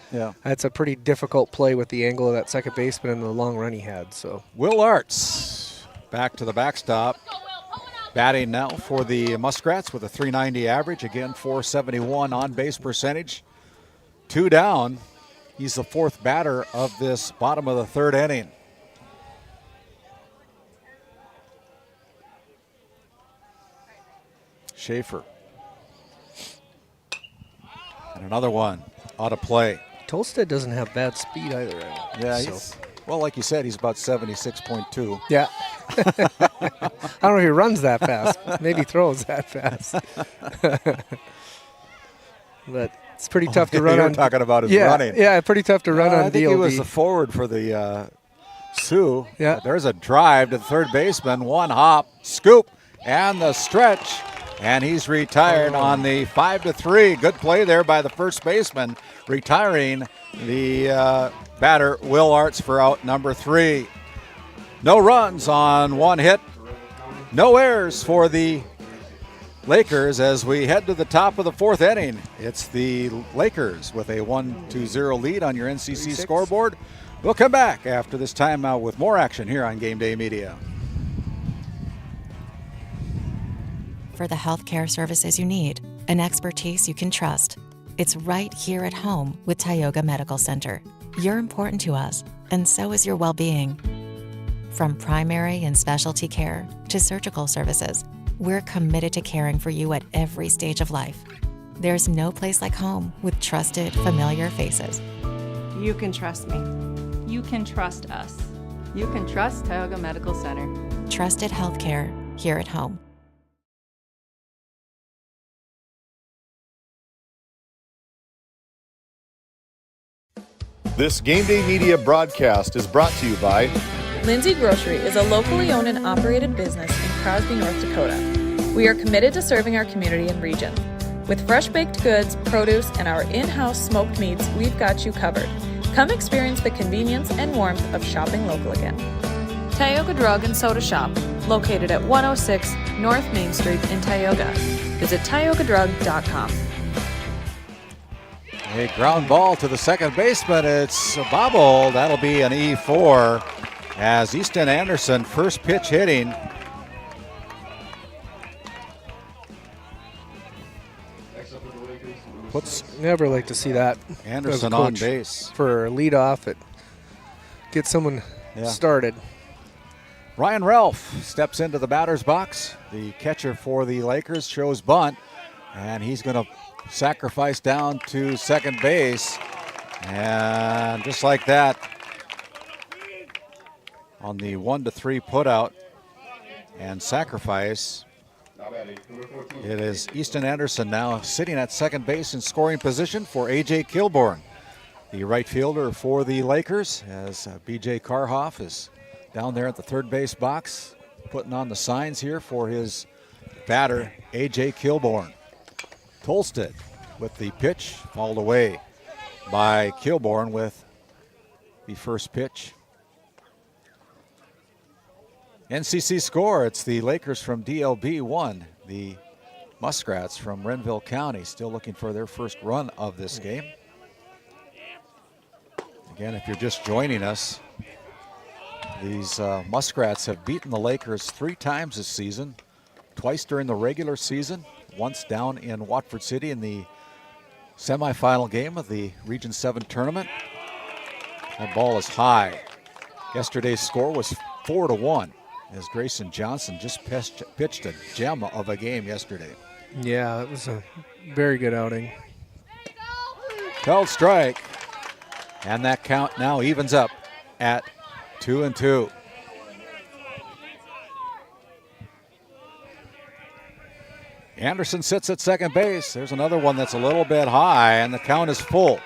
that's a pretty difficult play with the angle of that second baseman and the long run he had. So Will Arts back to the backstop, batting now for the Muskrats with a .390 average. Again, .471 on base percentage. 2 down. He's the 4th batter of this bottom of the 3rd inning. Schaefer. And another one out of play. Tolstead doesn't have bad speed either. Yeah, well, like you said, he's about 76.2. Yeah. I don't know if he runs that fast. Maybe throws that fast. But it's pretty tough to run on. Talking about his running. Yeah, pretty tough to run on I think DLB. he was the forward for the Sioux. Yeah. There's a drive to the third baseman. One hop, scoop, and the stretch. And he's retired on the 5-3. Good play there by the first baseman, retiring the batter, Will Arts, for out number 3. No runs on 1 hit. No errors for the Lakers as we head to the top of the 4th inning. It's the Lakers with a 1-0 lead on your NCC scoreboard. We'll come back after this timeout with more action here on Game Day Media. For the healthcare services you need and expertise you can trust, it's right here at home with Tioga Medical Center. You're important to us, and so is your well-being. From primary and specialty care to surgical services, we're committed to caring for you at every stage of life. There's no place like home with trusted, familiar faces. You can trust me. You can trust us. You can trust Tioga Medical Center. Trusted healthcare here at home. This Game Day Media broadcast is brought to you by Lindsay Grocery is a locally owned and operated business in Crosby, North Dakota. We are committed to serving our community and region. With fresh baked goods, produce, and our in-house smoked meats, we've got you covered. Come experience the convenience and warmth of shopping local again. Tioga Drug and Soda Shop, located at 106 North Main Street in Tioga. Visit tiogadrug.com. A ground ball to the second baseman. It's a bobble. That'll be an E4 as Easton Anderson, first pitch hitting. Never like to see that. Anderson on base. For a leadoff, it gets someone started. Ryan Ralph steps into the batter's box. The catcher for the Lakers shows bunt, and he's going to sacrifice down to second base, and just like that, on the 1-3 putout and sacrifice, it is Easton Anderson now sitting at second base in scoring position for A.J. Kilborn, the right fielder for the Lakers, as B.J. Karhoff is down there at the third base box, putting on the signs here for his batter, A.J. Kilborn. Tolstead with the pitch, fouled away by Kilborn with the first pitch. NCC score, it's the Lakers from DLB 1, the Muskrats from Renville County, still looking for their first run of this game. Again, if you're just joining us, these Muskrats have beaten the Lakers 3 times this season, twice during the regular season, once down in Watford City in the semifinal game of the Region 7 tournament. That ball is high. Yesterday's score was 4-1 as Grayson Johnson just pitched a gem of a game yesterday. Yeah, it was a very good outing. Called strike, and that count now evens up at 2-2. Anderson sits at second base. There's another one that's a little bit high, and the count is full.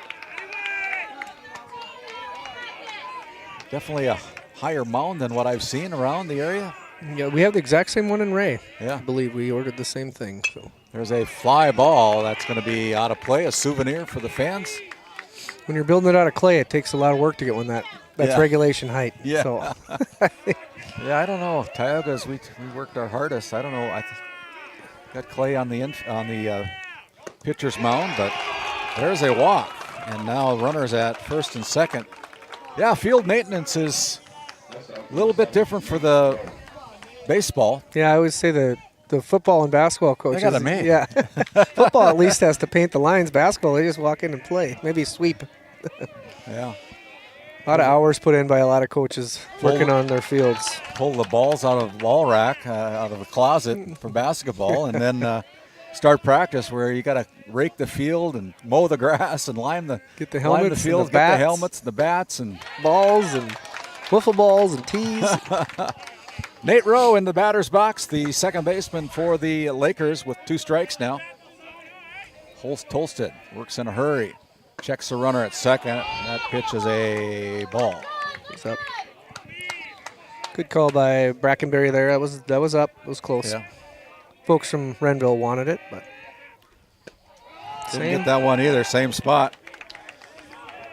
Definitely a higher mound than what I've seen around the area. Yeah, we have the exact same one in Ray. Yeah. I believe we ordered the same thing. So there's a fly ball that's going to be out of play, a souvenir for the fans. When you're building it out of clay, it takes a lot of work to get one that's regulation height. Yeah. So. Yeah, I don't know. Tioga's, we worked our hardest. I don't know. I got clay on the pitcher's mound, but there's a walk. And now runners at first and second. Yeah, field maintenance is a little bit different for the baseball. Yeah, I always say the football and basketball coaches. They got it made. Yeah. Football at least has to paint the lines. Basketball, they just walk in and play. Maybe sweep. Yeah. A lot of hours put in by a lot of coaches working on their fields. Pull the balls out of the ball rack, out of the closet for basketball, and then start practice where you got to rake the field and mow the grass and lime the helmets, field, and the bats, get the helmets, the bats, and balls and wiffle balls and tees. Nate Rowe in the batter's box, the second baseman for the Lakers with 2 strikes now. Tolstead works in a hurry. Checks the runner at second. That pitch is a ball. It's up. Good call by Brackenberry there. That was up. It was close. Yeah. Folks from Renville wanted it, but didn't get that one either. Same spot.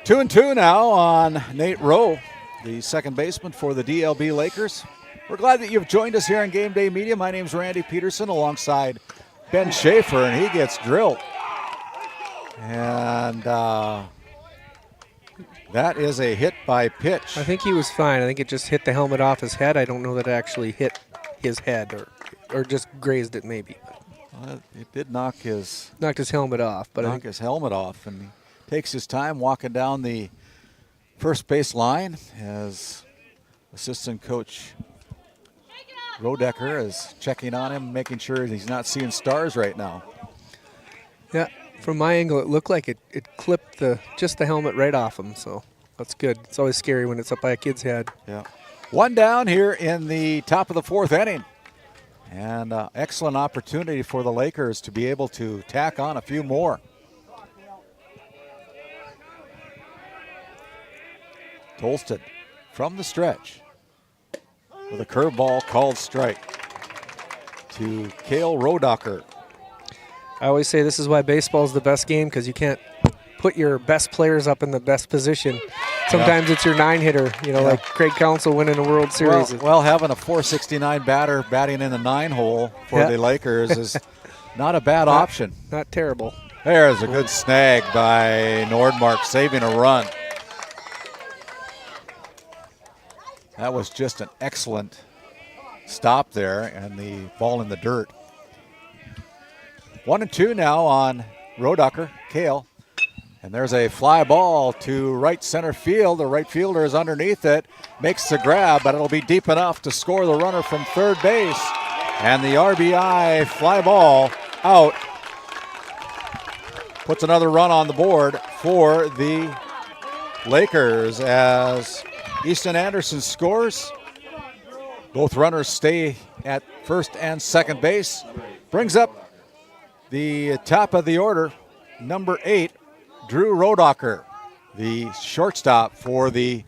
2-2 now on Nate Rowe, the second baseman for the DLB Lakers. We're glad that you've joined us here on Game Day Media. My name's Randy Peterson alongside Ben Schaefer, and he gets drilled. And that is a hit by pitch. I think he was fine. I think it just hit the helmet off his head. I don't know that it actually hit his head or just grazed it maybe. It did knock his helmet off. But his helmet off, and he takes his time walking down the first base line as assistant coach Rodecker is checking on him, making sure he's not seeing stars right now. Yeah, from my angle, it looked like it clipped just the helmet right off him, so that's good. It's always scary when it's up by a kid's head. Yeah. One down here in the top of the 4th inning. And excellent opportunity for the Lakers to be able to tack on a few more. Tolstead from the stretch with a curveball called strike to Cale Rodocker. I always say this is why baseball is the best game, because you can't put your best players up in the best position. Sometimes it's your 9-hitter, like Craig Counsell winning a World Series. Well, having a .469 batter batting in the 9-hole for the Lakers is not a bad option. Not terrible. There's a good snag by Nordmark, saving a run. That was just an excellent stop there, and the ball in the dirt. 1-2 now on Rodocker, Cale. And there's a fly ball to right center field. The right fielder is underneath it, makes the grab, but it'll be deep enough to score the runner from third base. And the RBI fly ball out. Puts another run on the board for the Lakers as Easton Anderson scores. Both runners stay at first and second base. Brings up the top of the order, number 8, Drew Rodocker, the shortstop for the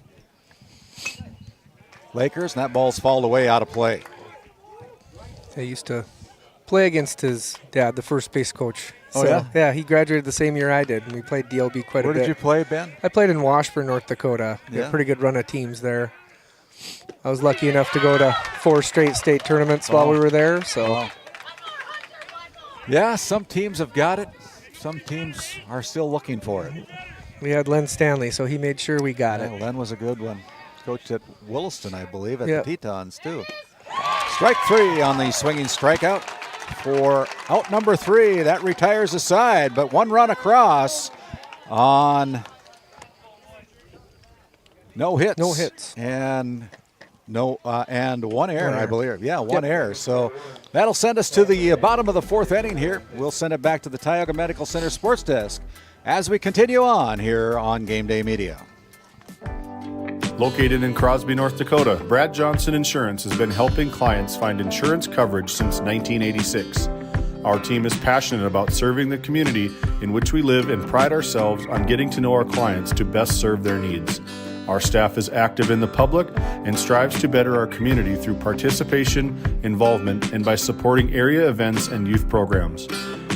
Lakers, and that ball's fouled away out of play. They used to play against his dad, the first base coach. Oh, yeah? Yeah, he graduated the same year I did, and we played DLB quite a bit. Where did you play, Ben? I played in Washburn, North Dakota. We had a pretty good run of teams there. I was lucky enough to go to 4 straight state tournaments while we were there. So, yeah, some teams have got it. Some teams are still looking for it. We had Len Stanley, so he made sure we got it. Len was a good one. Coached at Williston, I believe, at the Tetons, too. Strike 3 on the swinging strikeout for out number 3. That retires the side, but 1 run across on no hits. No hits. And and 1 error, I believe. Yeah, 1 error. So that'll send us to the bottom of the 4th inning here. We'll send it back to the Tioga Medical Center sports desk as we continue on here on Game Day Media. Located in Crosby, North Dakota, Brad Johnson Insurance has been helping clients find insurance coverage since 1986. Our team is passionate about serving the community in which we live and pride ourselves on getting to know our clients to best serve their needs. Our staff is active in the public and strives to better our community through participation, involvement, and by supporting area events and youth programs.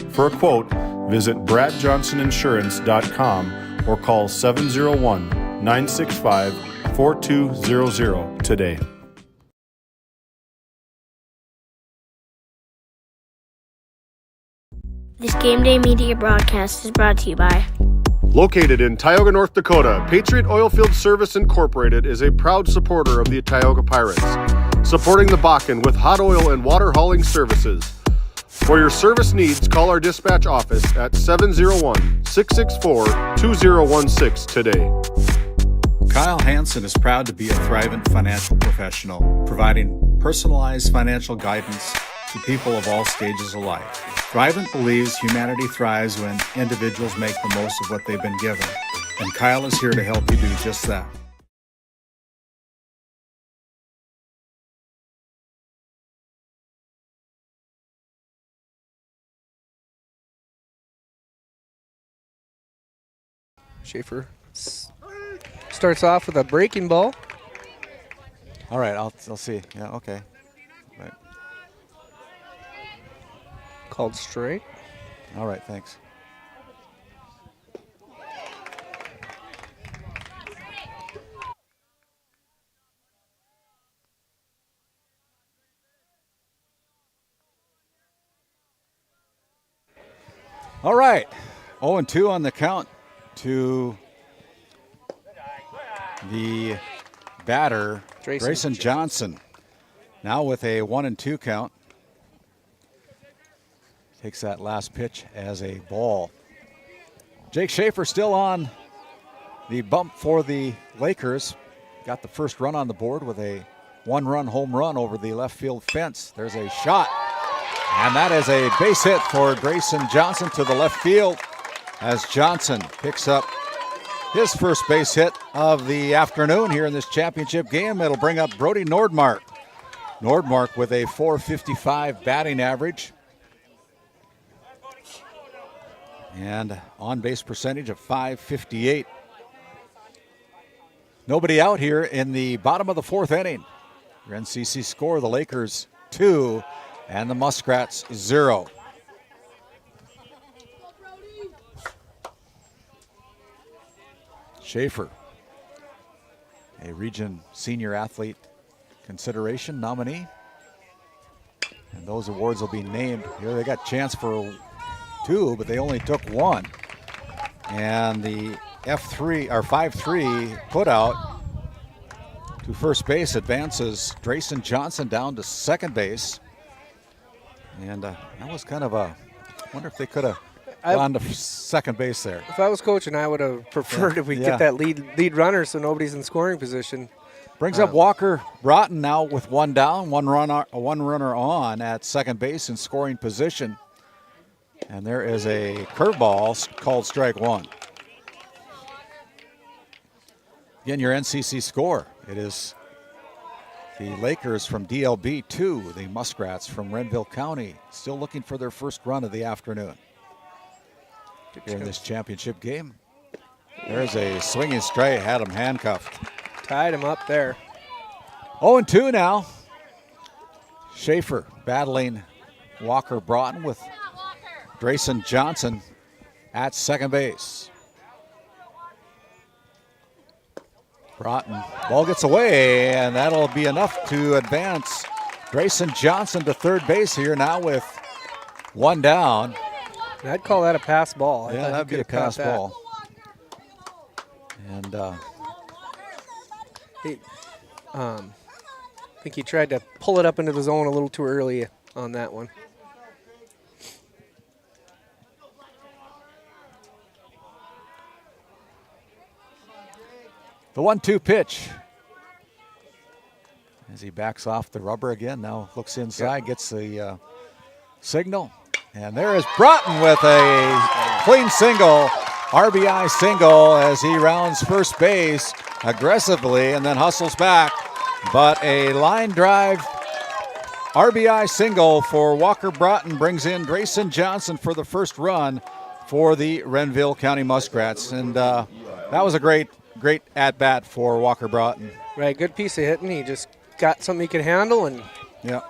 For a quote, visit bradjohnsoninsurance.com or call 701-965-4200 today. This Game Day Media broadcast is brought to you by... Located in Tioga, North Dakota, Patriot Oilfield Service Incorporated is a proud supporter of the Tioga Pirates, supporting the Bakken with hot oil and water hauling services. For your service needs, call our dispatch office at 701-664-2016 today. Kyle Hansen is proud to be a thrivent financial professional, providing personalized financial guidance to people of all stages of life. Thrivent believes humanity thrives when individuals make the most of what they've been given, and Kyle is here to help you do just that. Schaefer starts off with a breaking ball. All right, I'll see. Yeah, okay. Right. Called straight. All right, thanks. All right, 0-2 on the count to the batter, Grayson Johnson. Now with a 1-2 count. Takes that last pitch as a ball. Jake Schaefer still on the bump for the Lakers. Got the first run on the board with a one-run home run over the left field fence. There's a shot. And that is a base hit for Grayson Johnson to the left field as Johnson picks up his first base hit of the afternoon here in this championship game. It'll bring up Brody Nordmark. Nordmark with a .455 batting average. And on-base percentage of .558. Nobody out here in the bottom of the fourth inning. Your NCC score, the Lakers 2 and the Muskrats 0. Schaefer, a Region Senior Athlete Consideration nominee. And those awards will be named. Here they got a chance for 2, but they only took 1. And the F3 or 5-3 put out to first base advances Grayson Johnson down to second base. And that was kind of a, I wonder if they could have gone to second base there. If I was coaching, I would have preferred if we get that lead runner so nobody's in scoring position. Brings up Walker Broughton now with one down, one runner on at second base in scoring position. And there is a curveball called strike 1. Again, your NCC score. It is the Lakers from DLB 2, the Muskrats from Renville County, still looking for their first run of the afternoon here in this championship game. There's a swinging strike, had him handcuffed. Tied him up there. 0-2 now. Schaefer battling Walker Broughton with Grayson Johnson at second base. Broughton, ball gets away, and that'll be enough to advance Grayson Johnson to third base here now with one down. I'd call that a pass ball. Yeah, that'd be a pass ball. And I think he tried to pull it up into the zone a little too early on that one. The 1-2 pitch. As he backs off the rubber again, now looks inside, gets the signal. And there is Broughton with a clean single, RBI single as he rounds first base aggressively and then hustles back. But a line drive RBI single for Walker Broughton brings in Grayson Johnson for the first run for the Renville County Muskrats. And that was a great at-bat for Walker Broughton. Right, good piece of hitting. He just got something he could handle and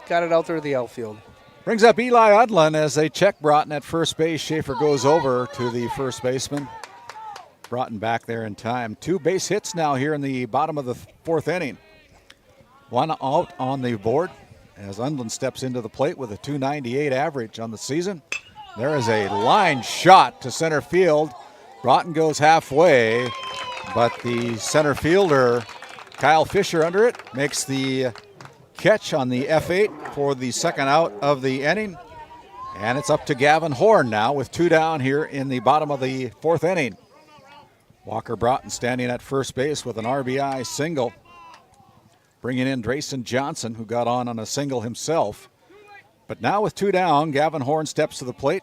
got it out there to the outfield. Brings up Eli Udlin as they check Broughton at first base. Schaefer goes over to the first baseman. Broughton back there in time. 2 base hits now here in the bottom of the 4th inning. 1 out on the board as Undland steps into the plate with a .298 average on the season. There is a line shot to center field. Broughton goes halfway, but the center fielder, Kyle Fisher, under it, makes the catch on the F8 for the second out of the inning. And it's up to Gavin Horn now with 2 down here in the bottom of the 4th inning. Walker Broughton standing at first base with an RBI single. Bringing in Drayson Johnson, who got on a single himself. But now with 2 down, Gavin Horn steps to the plate.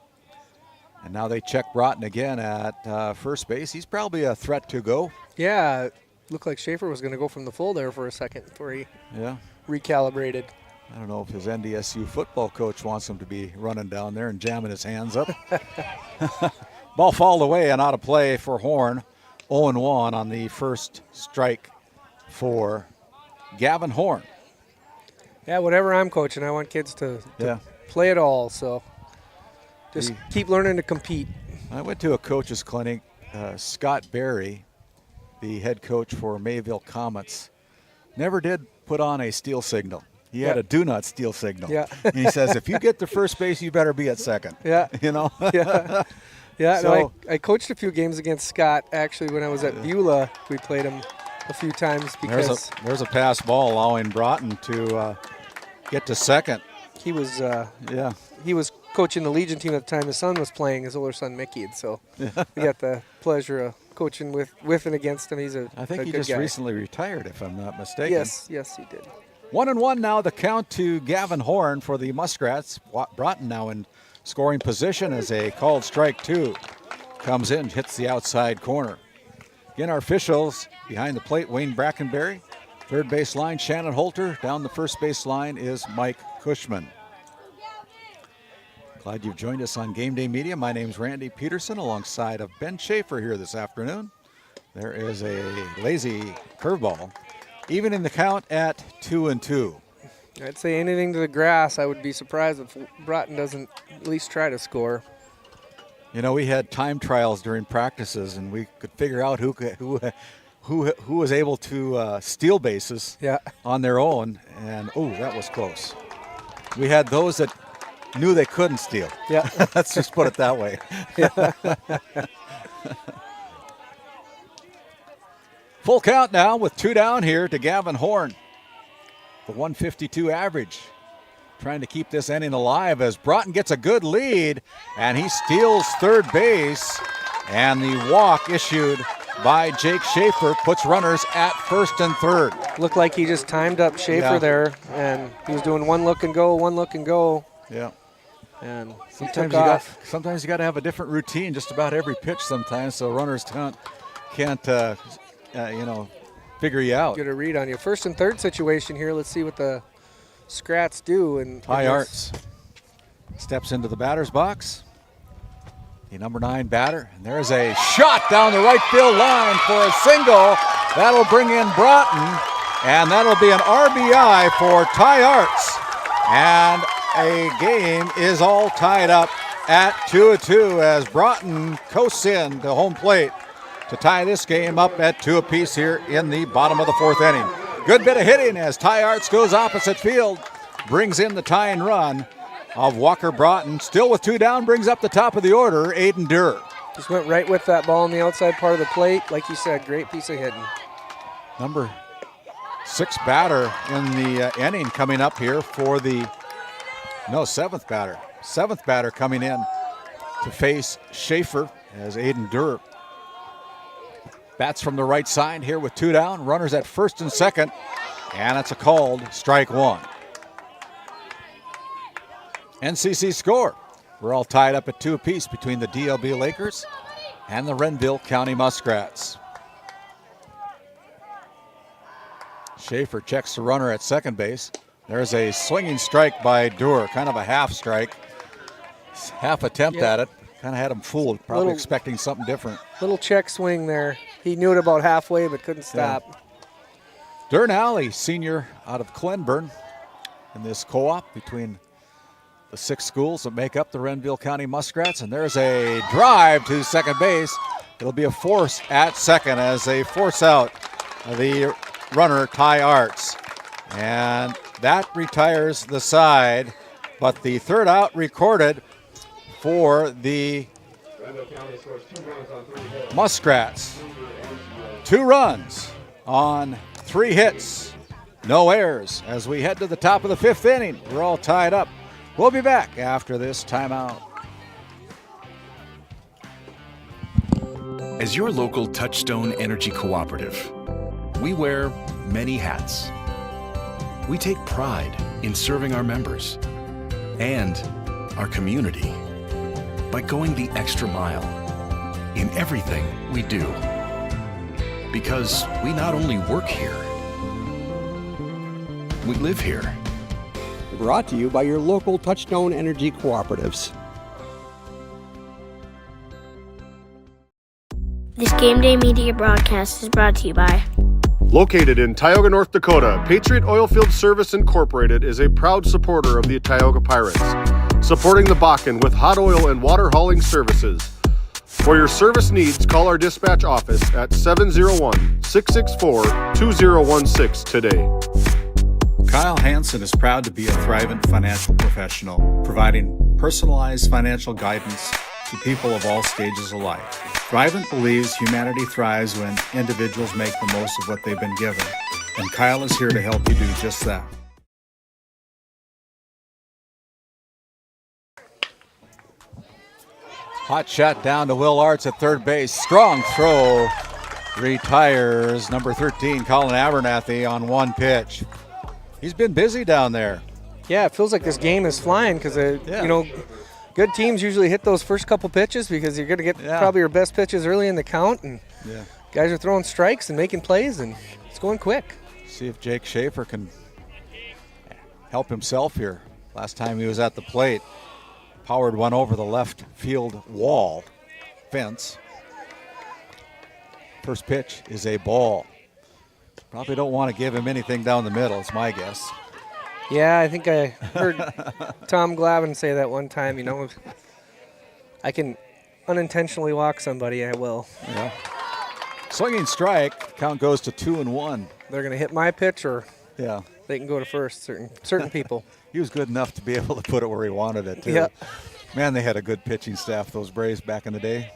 And now they check Broughton again at first base. He's probably a threat to go. Yeah, it looked like Schaefer was going to go from the full there for a second before he recalibrated. I don't know if his NDSU football coach wants him to be running down there and jamming his hands up. Ball fouled away and out of play for Horn. 0-1 on the first strike for Gavin Horn. Yeah, whatever I'm coaching, I want kids to play it all. So just keep learning to compete. I went to a coach's clinic. Scott Berry, the head coach for Mayville Comets, never did put on a steal signal. He had a do not steal signal. Yeah. And he says, if you get to first base, you better be at second. Yeah. You know? Yeah. Yeah, So- no, I coached a few games against Scott. Actually, when I was at Beulah, we played him a few times because There's a pass ball allowing Broughton to get to second. he was he was coaching the Legion team at the time his son was playing, his older son Mickey. And so we got the pleasure of coaching with and against him. He's I think a he good just guy. recently retired, if I'm not mistaken. Yes, he did. 1-1 now, the count to Gavin Horn for the Muskrats. Broughton now in scoring position as a called strike 2 comes in, hits the outside corner. Again, our officials behind the plate, Wayne Brackenberry. Third base line, Shannon Holter. Down the first base line is Mike Cushman. Glad you've joined us on Game Day Media. My name's Randy Peterson alongside of Ben Schaefer here this afternoon. There is a lazy curveball. Even in the count at 2-2. I'd say anything to the grass. I would be surprised if Broughton doesn't at least try to score. You know, we had time trials during practices, and we could figure out who was able to steal bases on their own. And that was close. We had those that knew they couldn't steal. Yeah, let's just put it that way. Full count now with 2 down here to Gavin Horn. The 152 average. Trying to keep this inning alive as Broughton gets a good lead, and he steals third base. And the walk issued by Jake Schaefer puts runners at first and third. Looked like he just timed up Schaefer there, and he was doing one look and go. Yeah. And sometimes you got to have a different routine just about every pitch sometimes, so runners can't figure you out. Get a read on you. First and third situation here. Let's see what the Scrats do. And Ty Arts steps into the batter's box. The number 9 batter. And there's a shot down the right field line for a single. That'll bring in Broughton. And that'll be an RBI for Ty Arts. And a game is all tied up at 2-2 as Broughton coasts in to home plate to tie this game up at 2 apiece here in the bottom of the 4th inning. Good bit of hitting as Ty Arts goes opposite field, brings in the tying run of Walker Broughton. Still with 2 down, brings up the top of the order, Aiden Durr. Just went right with that ball on the outside part of the plate. Like you said, great piece of hitting. Number 6 batter in the inning coming up here for the, 7th batter. 7th batter coming in to face Schaefer as Aiden Durr bats from the right side here with 2 down. Runners at first and second, and it's a called strike 1. NCC score. We're all tied up at 2 apiece between the DLB Lakers and the Renville County Muskrats. Schaefer checks the runner at second base. There's a swinging strike by Durr, kind of a half strike. Half attempt at it. Kind of had him fooled, probably expecting something different. Little check swing there. He knew it about halfway, but couldn't stop. Durn Alley, senior out of Clenburn, in this co-op between the 6 schools that make up the Renville County Muskrats. And there's a drive to second base. It'll be a force at second as they force out the runner, Ty Arts. And that retires the side, but the third out recorded for the Muskrats. 2 runs on 3 hits. No errors as we head to the top of the 5th inning. We're all tied up. We'll be back after this timeout. As your local Touchstone Energy Cooperative, we wear many hats. We take pride in serving our members and our community by going the extra mile in everything we do. Because we not only work here, we live here. Brought to you by your local Touchstone Energy Cooperatives. This Game Day Media broadcast is brought to you by... Located in Tioga, North Dakota, Patriot Oilfield Service Incorporated is a proud supporter of the Tioga Pirates, supporting the Bakken with hot oil and water hauling services. For your service needs, call our dispatch office at 701-664-2016 today. Kyle Hansen is proud to be a thrivent financial professional, providing personalized financial guidance to people of all stages of life. Thrivent believes humanity thrives when individuals make the most of what they've been given, and Kyle is here to help you do just that. Hot shot down to Will Arts at third base. Strong throw. Retires number 13, Colin Abernathy, on 1 pitch. He's been busy down there. Yeah, it feels like this game is flying because, good teams usually hit those first couple pitches because you're going to get probably your best pitches early in the count, and guys are throwing strikes and making plays, and it's going quick. See if Jake Schaefer can help himself here. Last time he was at the plate, powered one over the left field wall fence. First pitch is a ball. Probably don't want to give him anything down the middle, it's my guess. Yeah, I think I heard Tom Glavine say that one time, if I can unintentionally walk somebody, I will. Yeah. Swinging strike, count goes to 2-1. They're going to hit my pitch, or they can go to first, certain people. He was good enough to be able to put it where he wanted it, too. Yeah. Man, they had a good pitching staff, those Braves, back in the day.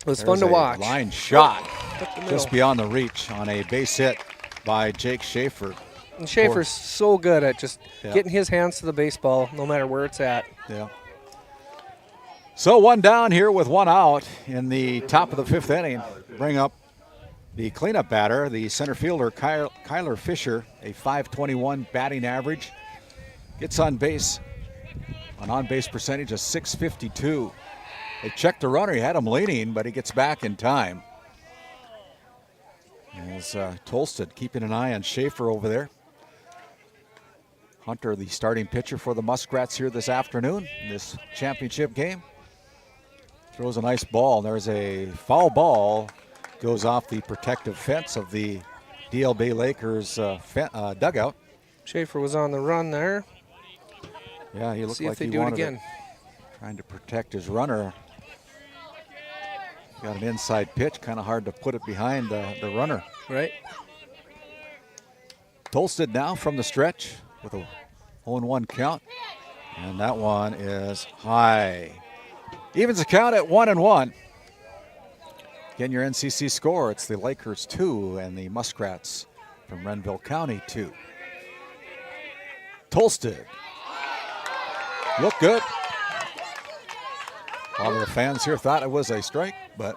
It was fun to watch. Line shot just beyond the reach on a base hit by Jake Schaefer. And Schaefer's so good at just getting his hands to the baseball no matter where it's at. Yeah. So 1 down here with 1 out in the top of the 5th inning. Bring up the cleanup batter, the center fielder, Kyler Fisher, a .521 batting average. Gets on base, an on-base percentage of .652. They checked the runner. He had him leaning, but he gets back in time. As Tolsted keeping an eye on Schaefer over there. Hunter, the starting pitcher for the Muskrats here this afternoon in this championship game. Throws a nice ball. There's a foul ball. Goes off the protective fence of the DLB Lakers dugout. Schaefer was on the run there. Yeah, he looked like he wanted it again. Trying to protect his runner. Got an inside pitch, kind of hard to put it behind the runner. Right. Tolsted now from the stretch with a 0-1 count. And that one is high. Evens the count at 1-1. Again, your NCC score, it's the Lakers 2 and the Muskrats from Renville County 2. Tolsted. Look good. A lot of the fans here thought it was a strike, but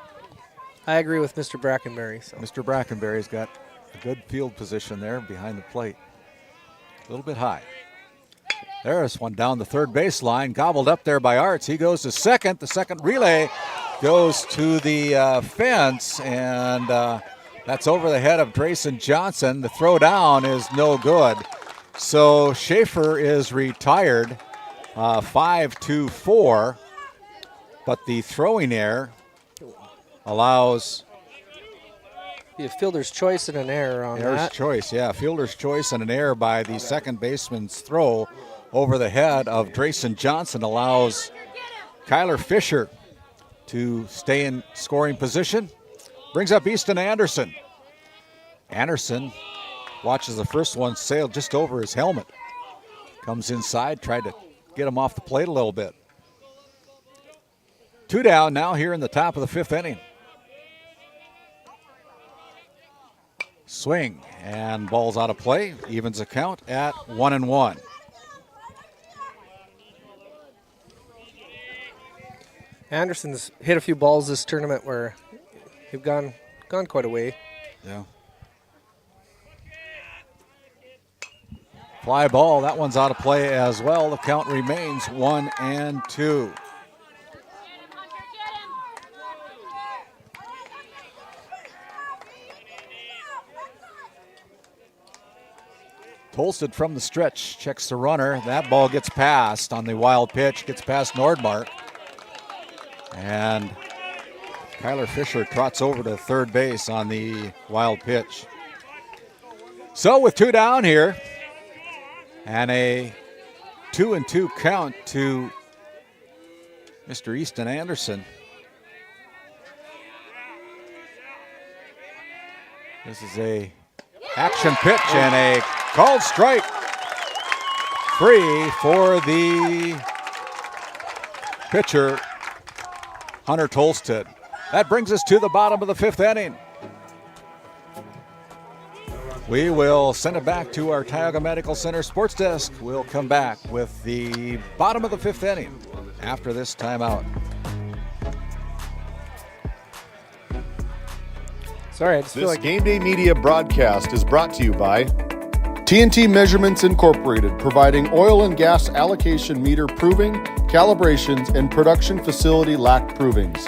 I agree with Mr. Brackenberry. So. Mr. Brackenberry's got a good field position there behind the plate. A little bit high. There's one down the third baseline, gobbled up there by Arts. He goes to second. The second relay goes to the fence, and that's over the head of Drayson Johnson. The throw down is no good. So Schaefer is retired, 5-4. But the throwing error allows a fielder's choice and an error on that. Choice, yeah. Fielder's choice and an error by the second baseman's throw over the head of Drayson Johnson allows Kyler Fisher to stay in scoring position. Brings up Easton Anderson. Anderson watches the first one sail just over his helmet. Comes inside, tried to get him off the plate a little bit. 2 down now here in the top of the 5th inning. Swing and ball's out of play. Evens the count at 1-1. Anderson's hit a few balls this tournament where they've gone quite a way. Yeah. Fly ball, that one's out of play as well. The count remains 1-2. Tolsted from the stretch, checks the runner. That ball gets past on the wild pitch, gets past Nordmark. And Kyler Fisher trots over to third base on the wild pitch. So with 2 down here, and a 2-2 count to Mr. Easton Anderson. This is a action pitch and a called strike. 3 for the pitcher, Hunter Tolsted. That brings us to the bottom of the 5th inning. We will send it back to our Tioga Medical Center sports desk. We'll come back with the bottom of the 5th inning after this timeout. Sorry, I just feel This like Game Day Media broadcast is brought to you by TNT Measurements Incorporated, providing oil and gas allocation meter proving, calibrations, and production facility lack provings.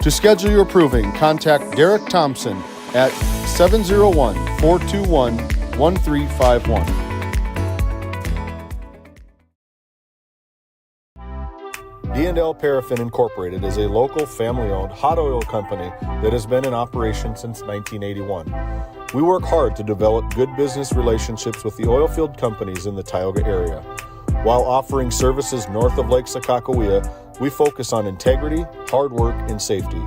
To schedule your proving, contact Derek Thompson at 701-421-1351. D&L Paraffin Incorporated is a local family-owned hot oil company that has been in operation since 1981. We work hard to develop good business relationships with the oilfield companies in the Tioga area. While offering services north of Lake Sakakawea, we focus on integrity, hard work, and safety.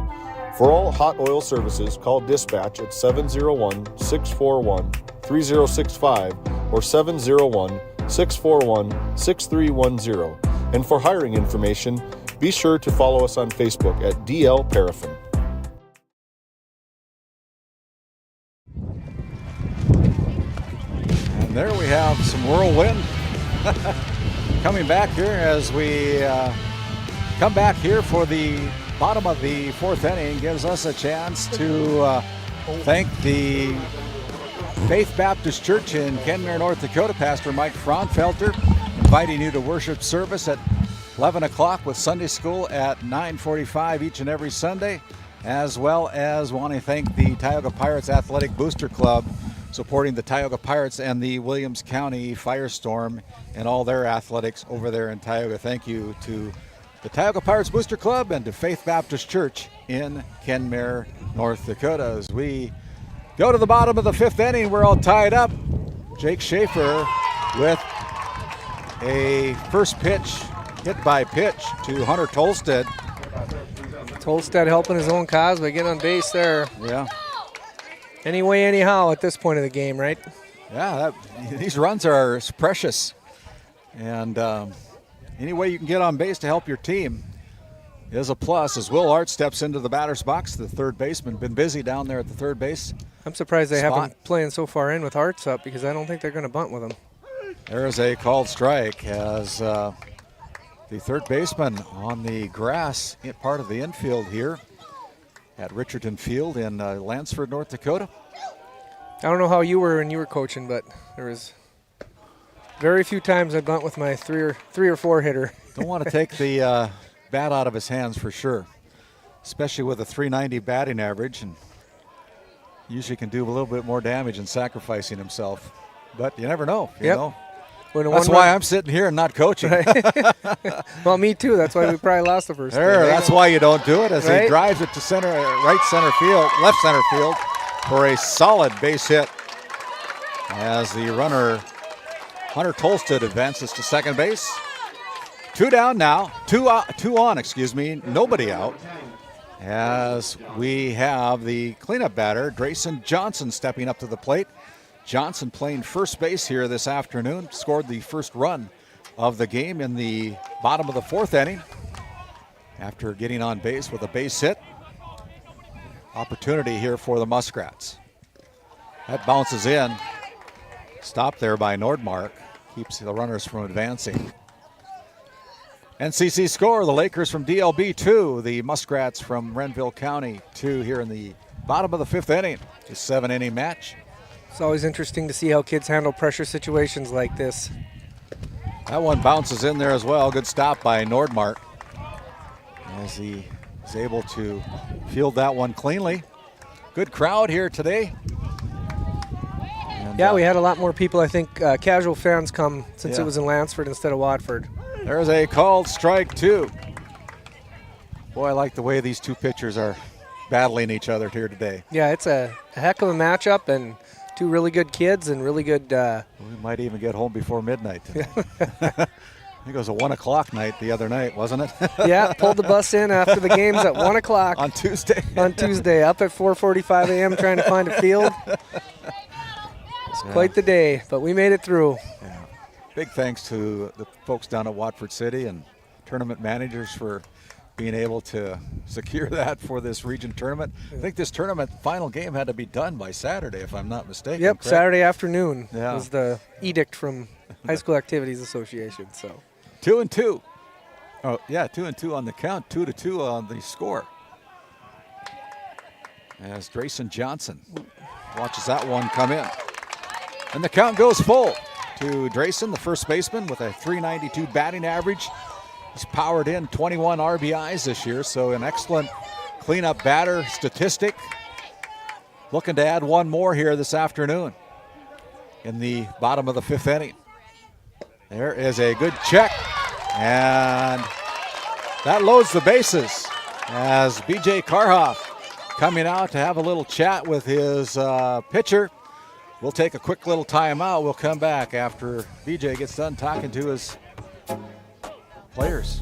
For all hot oil services, call dispatch at 701-641-3065 or 701-641-6310. And for hiring information, be sure to follow us on Facebook at DL Paraffin. And there we have some whirlwind coming back here as we come back here for the bottom of the 4th inning. Gives us a chance to thank the Faith Baptist Church in Kenmare, North Dakota, Pastor Mike Fraunfelter, inviting you to worship service at 11 o'clock with Sunday school at 9:45 each and every Sunday, as well as want to thank the Tioga Pirates Athletic Booster Club, supporting the Tioga Pirates and the Williams County Firestorm and all their athletics over there in Tioga. Thank you to the Tioga Pirates Booster Club and to Faith Baptist Church in Kenmare, North Dakota. As we go to the bottom of the 5th inning, we're all tied up. Jake Schaefer with a first pitch, hit by pitch to Hunter Tolsted. Tolsted helping his own cause by getting on base there. Yeah. Anyway, anyhow, at this point of the game, right? Yeah, these runs are precious. And any way you can get on base to help your team is a plus. As Will Art steps into the batter's box, the third baseman, been busy down there at the third base. I'm surprised they have him playing so far in with Hart's up, because I don't think they're going to bunt with him. There is a called strike as the third baseman on the grass, part of the infield here at Richardson Field in Lansford, North Dakota. I don't know how you were when you were coaching, but there was very few times I bunt with my three or four hitter. Don't want to take the bat out of his hands for sure, especially with a .390 batting average, and usually can do a little bit more damage than sacrificing himself. But you never know, you know. That's why I'm sitting here and not coaching. Right. Well, me too. That's why we probably lost the first game. That's why you don't do it, as he drives it to left center field for a solid base hit. As the runner, Hunter Tolsted, advances to second base. 2 down now. Two on, nobody out. as we have the cleanup batter, Drayson Johnson, stepping up to the plate. Johnson playing first base here this afternoon, scored the first run of the game in the bottom of the 4th inning after getting on base with a base hit. Opportunity here for the Muskrats. That bounces in. Stopped there by Nordmark. Keeps the runners from advancing. NCC score, the Lakers from DLB 2, the Muskrats from Renville County 2 here in the bottom of the 5th inning. A 7-inning match. It's always interesting to see how kids handle pressure situations like this. That one bounces in there as well. Good stop by Nordmark as he is able to field that one cleanly. Good crowd here today. And, yeah, we had a lot more people, I think, casual fans come since it was in Lansford instead of Watford. There's a called strike, 2. Boy, I like the way these two pitchers are battling each other here today. Yeah, it's a heck of a matchup, and two really good kids and really good. We might even get home before midnight. I think it was a 1 o'clock night the other night, wasn't it? Yeah, pulled the bus in after the games at 1 o'clock. On Tuesday. On Tuesday, up at 4:45 a.m. trying to find a field. It's quite the day, but we made it through. Yeah. Big thanks to the folks down at Watford City and tournament managers for being able to secure that for this region tournament. I think this tournament final game had to be done by Saturday, if I'm not mistaken. Yep, correct? Saturday afternoon was the edict from High School Activities Association. So 2-2. Oh yeah, 2-2 on the count, 2-2 on the score. As Drayson Johnson watches that one come in. And the count goes full to Drayson, the first baseman, with a .392 batting average. He's powered in 21 RBIs this year, so an excellent cleanup batter statistic. Looking to add one more here this afternoon in the bottom of the 5th inning. There is a good check, and that loads the bases as B.J. Karhoff coming out to have a little chat with his pitcher. We'll take a quick little timeout. We'll come back after B.J. gets done talking to his players.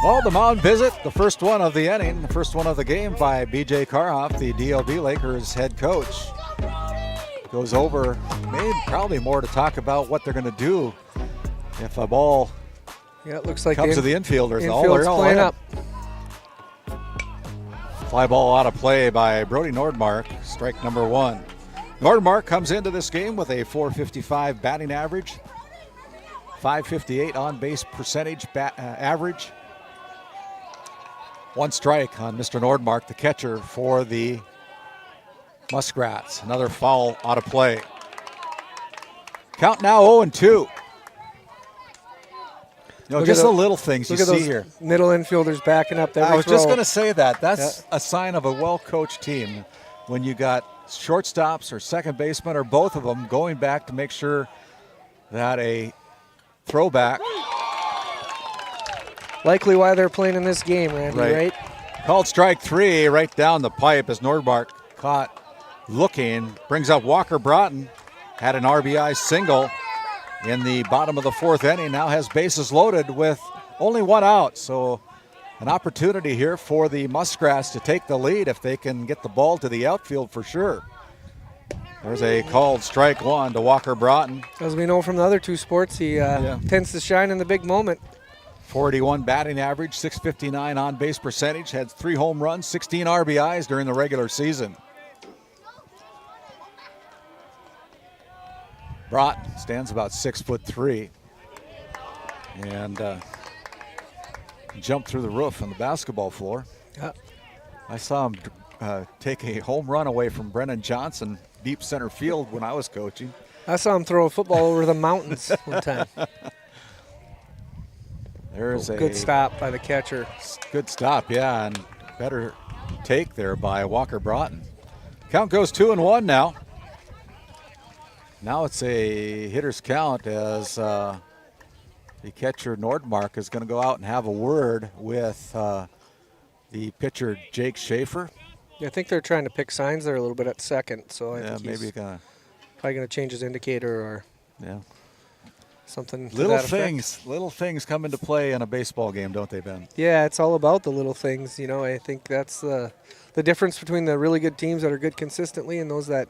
Well, the mound visit, the first one of the inning, the first one of the game by B.J. Karhoff, the DLB Lakers head coach. Goes over, probably more to talk about what they're going to do if a ball it looks like comes to the infielders. Infield's playing up. Fly ball out of play by Brody Nordmark, strike number 1. Nordmark comes into this game with a .455 batting average, .558 on-base percentage average. One strike on Mr. Nordmark, the catcher for the Muskrats. Another foul out of play. Count now 0-2. Just the little things you see here. Middle infielders backing up. I was just going to say that. That's a sign of a well-coached team when you got shortstops or second baseman or both of them going back to make sure that a throwback. Likely why they're playing in this game, Randy, right? Called strike 3 right down the pipe as Nordmark caught looking. Brings up Walker Broughton. Had an RBI single in the bottom of the 4th inning. Now has bases loaded with only one out. So an opportunity here for the Muskrats to take the lead if they can get the ball to the outfield for sure. There's a called strike 1 to Walker Broughton. As we know from the other two sports, he tends to shine in the big moment. 41 batting average, .659 on-base percentage, had 3 home runs, 16 RBIs during the regular season. Broughton stands about 6'3" and jumped through the roof on the basketball floor. Yeah. I saw him take a home run away from Brennan Johnson, deep center field when I was coaching. I saw him throw a football over the mountains one time. There's a good stop by the catcher. Good stop, yeah, and better take there by Walker Broughton. Count goes 2-1 now. Now it's a hitter's count as the catcher Nordmark is going to go out and have a word with the pitcher Jake Schaefer. Yeah, I think they're trying to pick signs there a little bit at second, so I think maybe he's gonna probably going to change his indicator or something. Little things come into play in a baseball game, don't they, Ben? Yeah, it's all about the little things. You know, I think that's the difference between the really good teams that are good consistently and those that,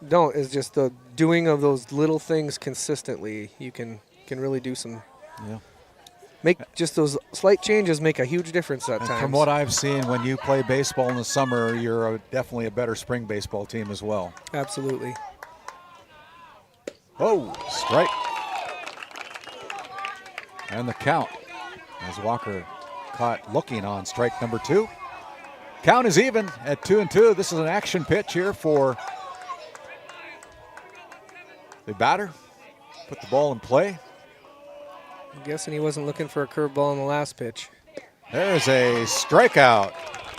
don't, is just the doing of those little things consistently. You can really do some. Yeah. Make just those slight changes make a huge difference at times. From what I've seen, when you play baseball in the summer, you're definitely a better spring baseball team as well. Absolutely. Oh, strike. And the count as Walker caught looking on strike number 2. Count is even at 2-2. This is an action pitch here for the batter. Put the ball in play. I'm guessing he wasn't looking for a curveball in the last pitch. There's a strikeout.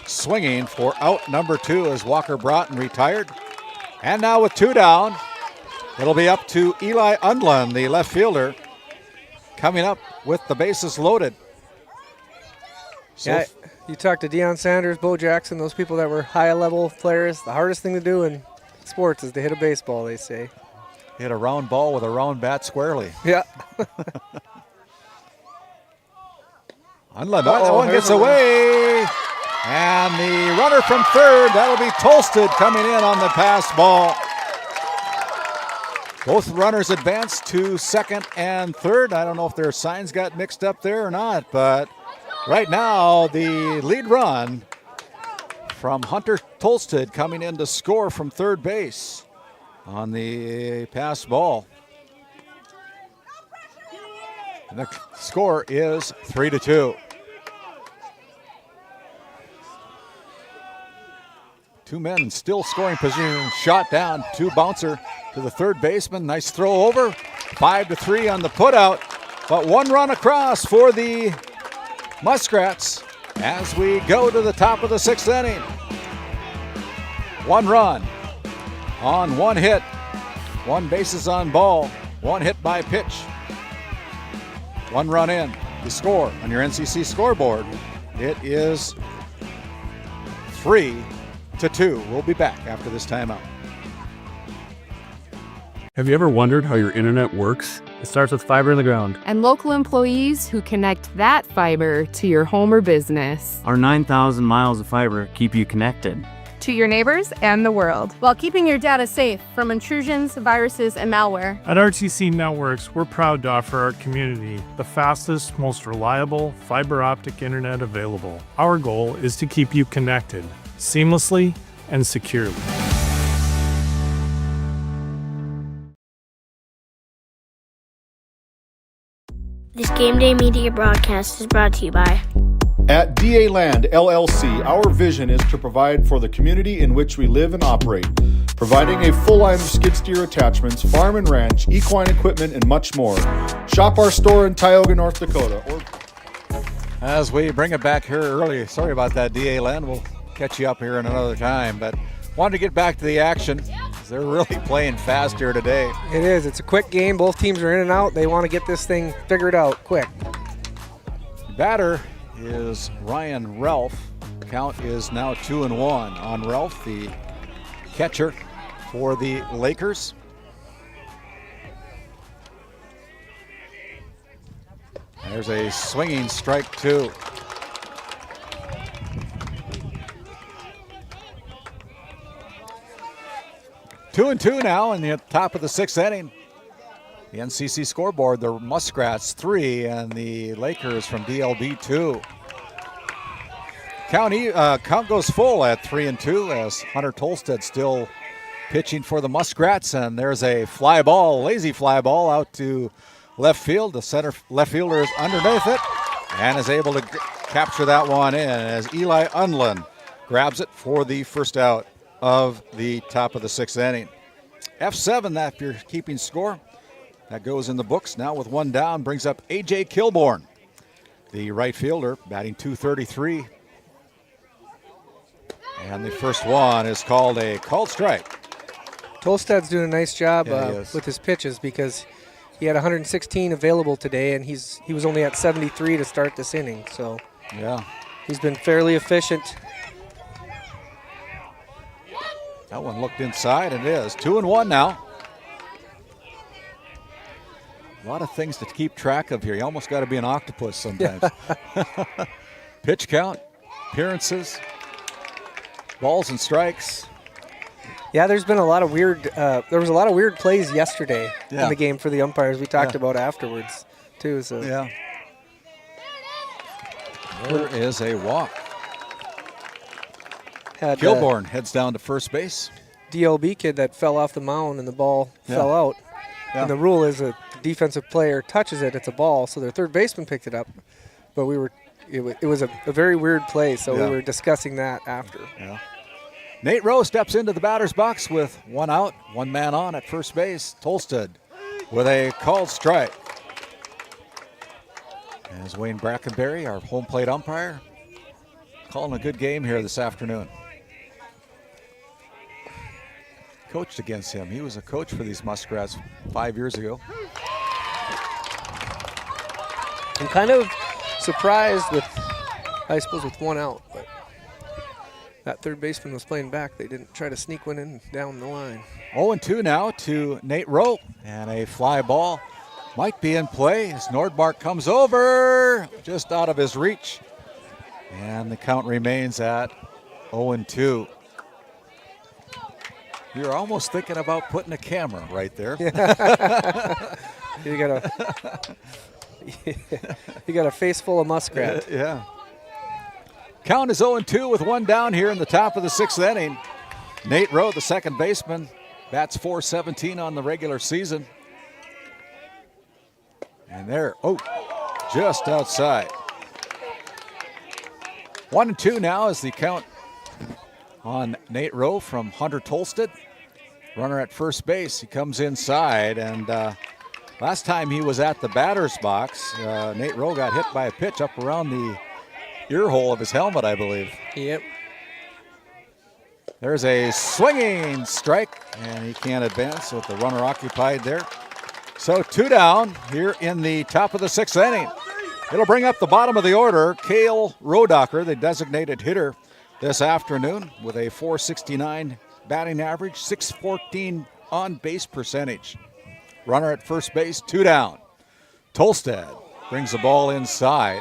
Swinging for out number 2 as Walker Broughton retired. And now with 2 down, it'll be up to Eli Undland, the left fielder, coming up with the bases loaded. Yeah, you talk to Deion Sanders, Bo Jackson, those people that were high-level players, the hardest thing to do in sports is to hit a baseball, they say. Hit a round ball with a round bat squarely. Yeah. Undland, that one gets away. And the runner from third, that'll be Tolsted coming in on the pass ball. Both runners advance to second and third. I don't know if their signs got mixed up there or not, but right now the lead run from Hunter Tolsted coming in to score from third base on the pass ball. And the score is 3-2. 2 men in still scoring position. Shot down to bouncer to the third baseman. Nice throw over. 5-3 on the putout. But 1 run across for the Muskrats as we go to the top of the 6th inning. 1 run on 1 hit. 1 bases on ball. 1 hit by pitch. 1 run in. The score on your NCC scoreboard. It is 3-2. We'll be back after this timeout. Have you ever wondered how your internet works? It starts with fiber in the ground. And local employees who connect that fiber to your home or business. Our 9,000 miles of fiber keep you connected. To your neighbors and the world, while keeping your data safe from intrusions, viruses, and malware. At RTC Networks, we're proud to offer our community the fastest, most reliable fiber optic internet available. Our goal is to keep you connected seamlessly and securely. This Game Day Media broadcast is brought to you by At DA Land LLC, our vision is to provide for the community in which we live and operate, providing a full line of skid steer attachments, farm and ranch, equine equipment, and much more. Shop our store in Tioga, North Dakota. As we bring it back here early, sorry about that, DA Land. We'll catch you up here in another time, but wanted to get back to the action. They're really playing fast here today. It is. It's a quick game. Both teams are in and out. They want to get this thing figured out quick. Batter is Ryan Ralph. Count is now 2-1 on Ralph, the catcher for the Lakers. There's a swinging strike 2. Two and 2 now in the top of the 6th inning. The NCC scoreboard, the Muskrats 3 and the Lakers from DLB 2. Count goes full at 3-2 as Hunter Tolsted still pitching for the Muskrats, and there's a fly ball, lazy fly ball out to left field. The center left fielder is underneath it and is able to capture that one in as Eli Undland grabs it for the first out of the top of the 6th inning. F7, that if you're keeping score. That goes in the books. Now with one down, brings up A.J. Kilborn, the right fielder, batting .233. And the first one is called a called strike. Tolstad's doing a nice job Yeah, with his pitches because he had 116 available today, and he was only at 73 to start this inning. So yeah, he's been fairly efficient. That one looked inside, and it is 2-1 now. A lot of things to keep track of here. You almost got to be an octopus sometimes. Pitch count, appearances, balls and strikes. Yeah, there's been a lot of weird. There was a lot of weird plays yesterday in the game for the umpires. We talked about afterwards too. So yeah, there is a walk. Kilborn heads down to first base. DLB kid that fell off the mound and the ball fell out. Yeah. And the rule is a defensive player touches it, it's a ball. So their third baseman picked it up, but it was a very weird play. So we were discussing that after. Yeah. Nate Rowe steps into the batter's box with one out, one man on at first base. Tolstad with a called strike. As Wayne Brackenberry, our home plate umpire, calling a good game here this afternoon. Coached against him. He was a coach for these Muskrats 5 years ago. I'm kind of surprised with, I suppose, with one out, but that third baseman was playing back. They didn't try to sneak one in down the line. 0-2 now to Nate Rowe, and a fly ball might be in play as Nordmark comes over, just out of his reach. And the count remains at 0-2. You're almost thinking about putting a camera right there. You got a face full of muskrat. Yeah. Count is 0-2 with one down here in the top of the sixth inning. Nate Rowe, the second baseman, bats .417 on the regular season. And there, just outside. 1-2 now is the count on Nate Rowe from Hunter Tolstad. Runner at first base. He comes inside, and last time he was at the batter's box, Nate Rowe got hit by a pitch up around the ear hole of his helmet, I believe. Yep. There's a swinging strike, and he can't advance with the runner occupied there. So 2 down here in the top of the sixth inning. It'll bring up the bottom of the order, Cale Rodacher, the designated hitter this afternoon, with a .469 batting average, .614 on base percentage. Runner at first base, 2 down. Tolstad brings the ball inside.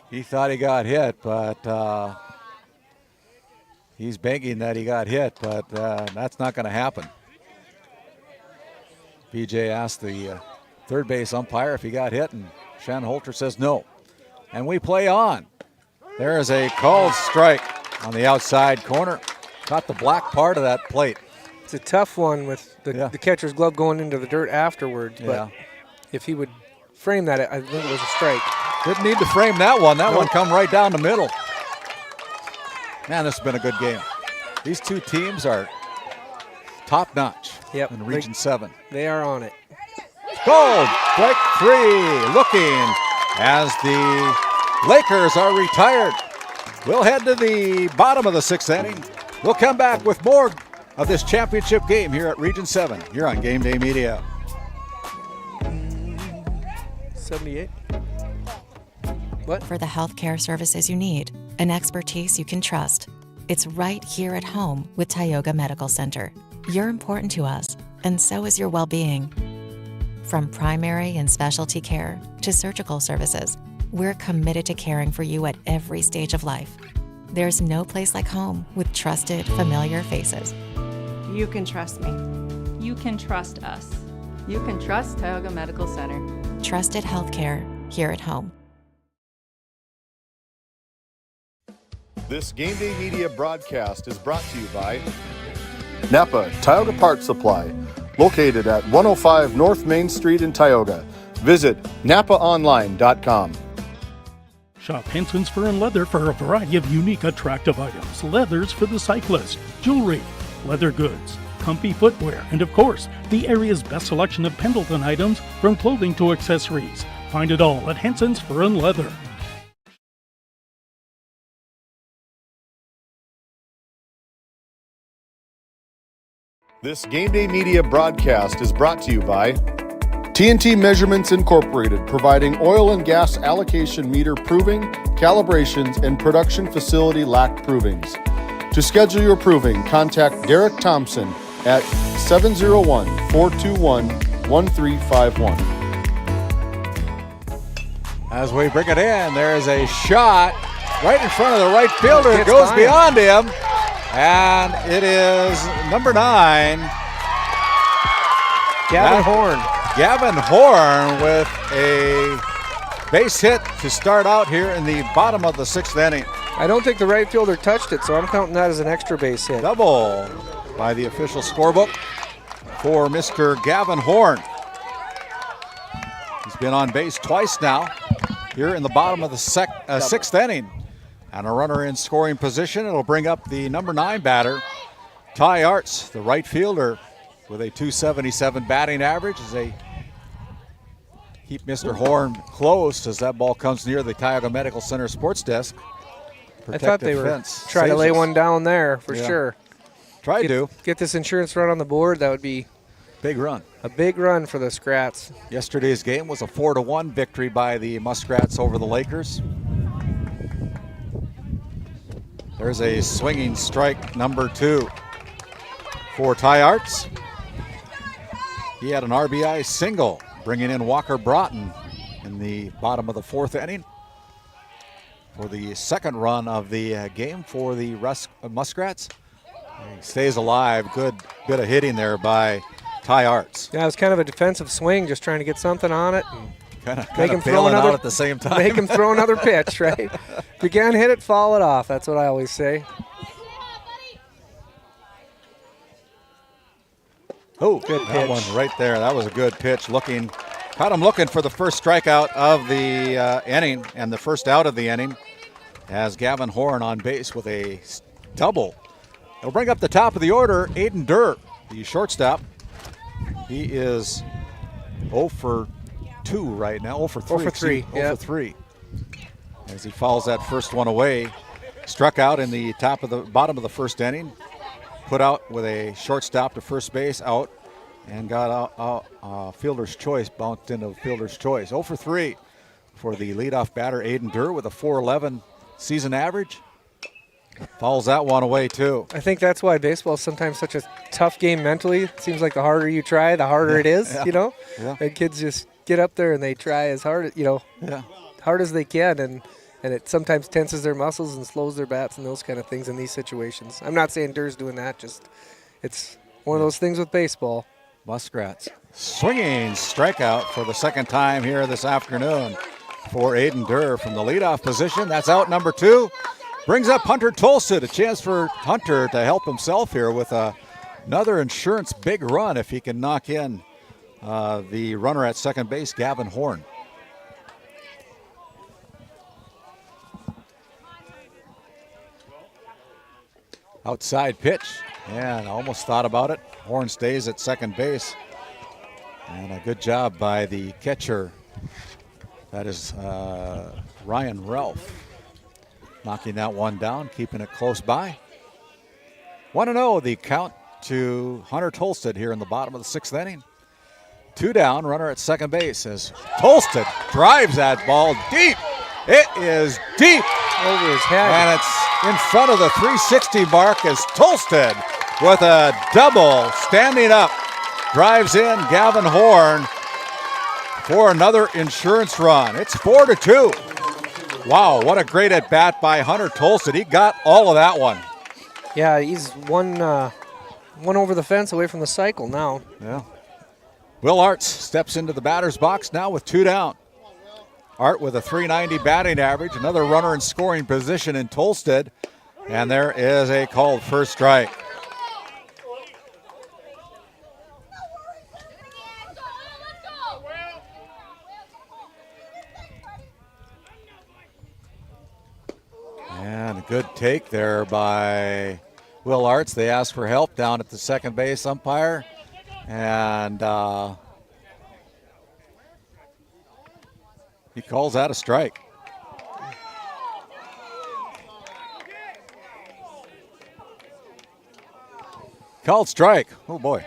He thought he got hit, but he's begging that he got hit, but that's not going to happen. BJ asked the third base umpire if he got hit, and Shannon Holter says no. And we play on. There is a called strike on the outside corner. Got the black part of that plate. It's a tough one with the catcher's glove going into the dirt afterwards, but if he would frame that, I think it was a strike. Didn't need to frame that one. That one come right down the middle. Man, this has been a good game. These two teams are top-notch in Region 7. They are on it. Gold, strike 3, looking as the Lakers are retired. We'll head to the bottom of the sixth inning. We'll come back with more of this championship game here at Region 7. You're on Game Day Media. 78. What? For the healthcare services you need, an expertise you can trust. It's right here at home with Tioga Medical Center. You're important to us, and so is your well-being. From primary and specialty care to surgical services, we're committed to caring for you at every stage of life. There's no place like home with trusted, familiar faces. You can trust me. You can trust us. You can trust Tioga Medical Center. Trusted healthcare here at home. This Game Day Media broadcast is brought to you by Napa Tioga Parts Supply, located at 105 North Main Street in Tioga. Visit napaonline.com. Shop Hanson's Fur and Leather for a variety of unique, attractive items. Leathers for the cyclist, jewelry, leather goods, comfy footwear, and of course, the area's best selection of Pendleton items from clothing to accessories. Find it all at Henson's Fur and Leather. This Game Day Media broadcast is brought to you by TNT Measurements Incorporated, providing oil and gas allocation meter proving, calibrations, and production facility lack provings. To schedule your proving, contact Derek Thompson at 701-421-1351. As we bring it in, there's a shot right in front of the right fielder. It goes beyond him. And it is number 9, Gavin Horn. Gavin Horn with a base hit to start out here in the bottom of the 6th inning. I don't think the right fielder touched it, so I'm counting that as an extra base hit. Double by the official scorebook for Mr. Gavin Horn. He's been on base twice now here in the bottom of the 6th inning. And a runner in scoring position. It'll bring up the number 9 batter, Ty Arts, the right fielder, with a .277 batting average as they keep Mr. Horn close as that ball comes near the Tioga Medical Center sports desk. I thought they were trying to lay one down there for sure. Try to. Get this insurance run on the board. That would be big run. A big run for the Scrats. Yesterday's game was a 4-1 victory by the Muskrats over the Lakers. There's a swinging strike, number 2 for Ty Arts. He had an RBI single, bringing in Walker Broughton in the bottom of the 4th inning for the second run of the game for the Muskrats. He stays alive. Good bit of hitting there by Ty Arts. Yeah, it was kind of a defensive swing, just trying to get something on it. Kind of bailing out at the same time. Make him throw another pitch, right? If you can't hit it, foul it off. That's what I always say. Oh, good pitch. That one right there. That was a good pitch. Caught him looking for the first strikeout of the inning and the first out of the inning as Gavin Horn on base with a double. It'll bring up the top of the order, Aiden Durr, the shortstop. He is 0 for 2 right now. 0 for 3. 0 for 3. 0 for 3. As he fouls that first one away. Struck out in the bottom of the 1st inning. Put out with a shortstop to first base, out, and got out fielder's choice, bounced into fielder's choice. 0 for 3 for the leadoff batter, Aiden Durr, with a .411 season average. Fouls that one away, too. I think that's why baseball is sometimes such a tough game mentally. It seems like the harder you try, the harder it is, you know? Yeah. And kids just get up there and they try as hard, hard as they can, and it sometimes tenses their muscles and slows their bats and those kind of things in these situations. I'm not saying Durr's doing that, just it's one of those things with baseball. Muskrats swinging strikeout for the second time here this afternoon for Aiden Durr from the leadoff position. That's out number 2. Brings up Hunter Tolstead, a chance for Hunter to help himself here with another insurance big run if he can knock in the runner at second base, Gavin Horn. Outside pitch, and almost thought about it. Horn stays at second base. And a good job by the catcher. That is Ryan Ralph. Knocking that one down, keeping it close by. 1-0, the count to Hunter Tolstead here in the bottom of the 6th inning. 2 down, runner at second base as Tolstead drives that ball deep. It is deep. Over his head. And it's in front of the 360 mark as Tolstead with a double standing up. Drives in Gavin Horn for another insurance run. It's 4-2. Wow, what a great at-bat by Hunter Tolstead. He got all of that one. Yeah, he's one over the fence away from the cycle now. Yeah. Will Arts steps into the batter's box now with 2 down. Art with a .390 batting average. Another runner in scoring position in Tolstead. And there is a called first strike. And a good take there by Will Arts. They asked for help down at the second base umpire. And he calls that a strike. Called strike. Oh, boy.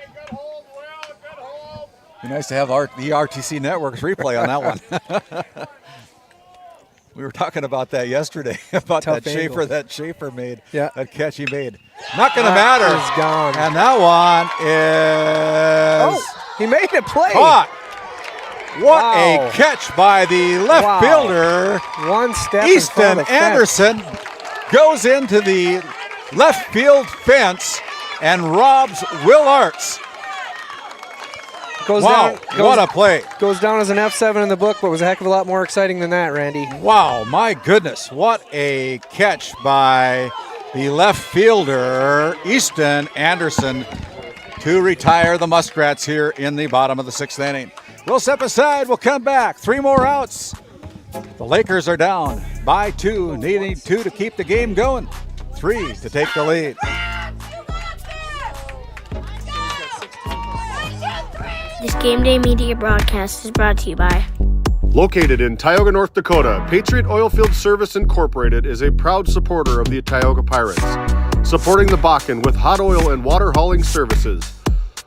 Be nice to have the RTC Network's replay on that one. We were talking about that yesterday, about Tough that Schaefer made, Yeah. that catch he made. Not going to matter. Is gone. And that one is he made a play. Caught. What Wow. a catch by the left Wow. fielder. One step in front Easton of the fence. Anderson goes into the left field fence and robs Will Arts. Goes Wow, down, what a play. Goes down as an F7 in the book, but was a heck of a lot more exciting than that, Randy. Wow, my goodness. What a catch by the left fielder, Easton Anderson, to retire the Muskrats here in the bottom of the 6th inning. We'll step aside. We'll come back. 3 more outs. The Lakers are down by 2, needing 2 to keep the game going. 3 to take the lead. This Game Day Media broadcast is brought to you by Located in Tioga, North Dakota, Patriot Oilfield Service Incorporated is a proud supporter of the Tioga Pirates, supporting the Bakken with hot oil and water hauling services.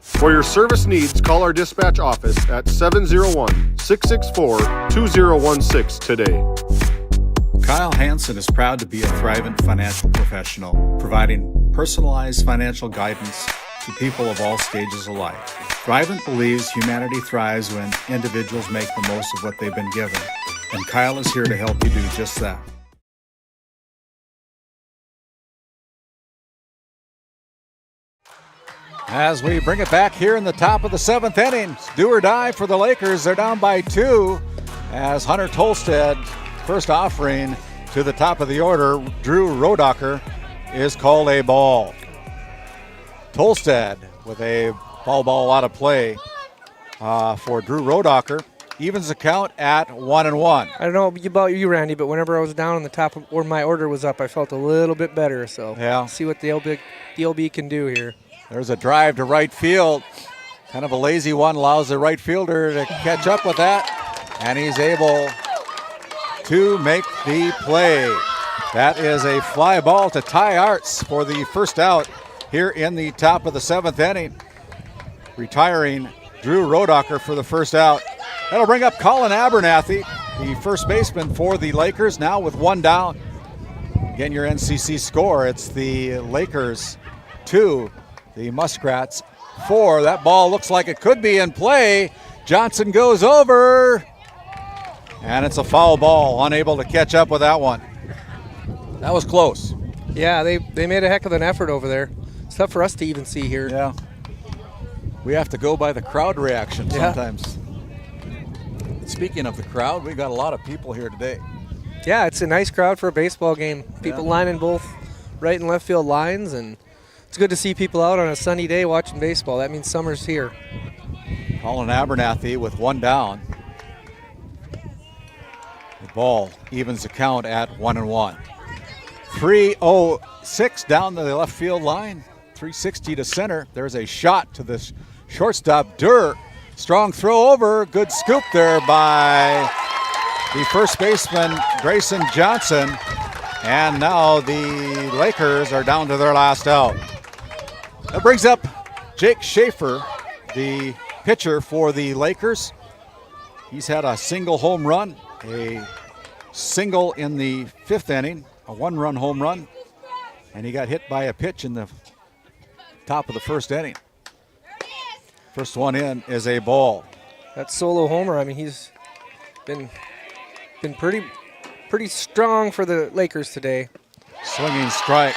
For your service needs, call our dispatch office at 701-664-2016 today. Kyle Hansen is proud to be a thrivent financial professional, providing personalized financial guidance to people of all stages of life. Thrivent believes humanity thrives when individuals make the most of what they've been given, and Kyle is here to help you do just that. As we bring it back here in the top of the 7th inning, do or die for the Lakers. They're down by 2 as Hunter Tolstead, first offering to the top of the order, Drew Rodacher, is called a ball. Tolstead with a ball out of play for Drew Rodacher. Evens the count at 1-1. I don't know about you, Randy, but whenever I was down on the top of, or my order was up, I felt a little bit better. So yeah, see what the LB can do here. There's a drive to right field. Kind of a lazy one, allows the right fielder to catch up with that. And he's able to make the play. That is a fly ball to Ty Arts for the first out here in the top of the 7th inning. Retiring Drew Rodacher for the first out. That'll bring up Colin Abernathy, the first baseman for the Lakers, now with 1 down. Again, your NCC score, it's the Lakers 2, the Muskrats 4. That ball looks like it could be in play. Johnson goes over, and it's a foul ball, unable to catch up with that one. That was close. Yeah, they made a heck of an effort over there. It's tough for us to even see here. Yeah. We have to go by the crowd reaction sometimes. Speaking of the crowd, we got a lot of people here today. Yeah, it's a nice crowd for a baseball game. People lining both right and left field lines, and it's good to see people out on a sunny day watching baseball. That means summer's here. Colin Abernathy with 1 down. The ball evens the count at 1-1. 3:06 down the left field line. 360 to center. There's a shot to the shortstop, Durr. Strong throw over. Good scoop there by the first baseman, Grayson Johnson. And now the Lakers are down to their last out. That brings up Jake Schaefer, the pitcher for the Lakers. He's had a single home run, a single in the 5th inning, a 1-run home run, and he got hit by a pitch in the top of the 1st inning. First one in is a ball. That solo homer, I mean, he's been pretty strong for the Lakers today. Swinging strike.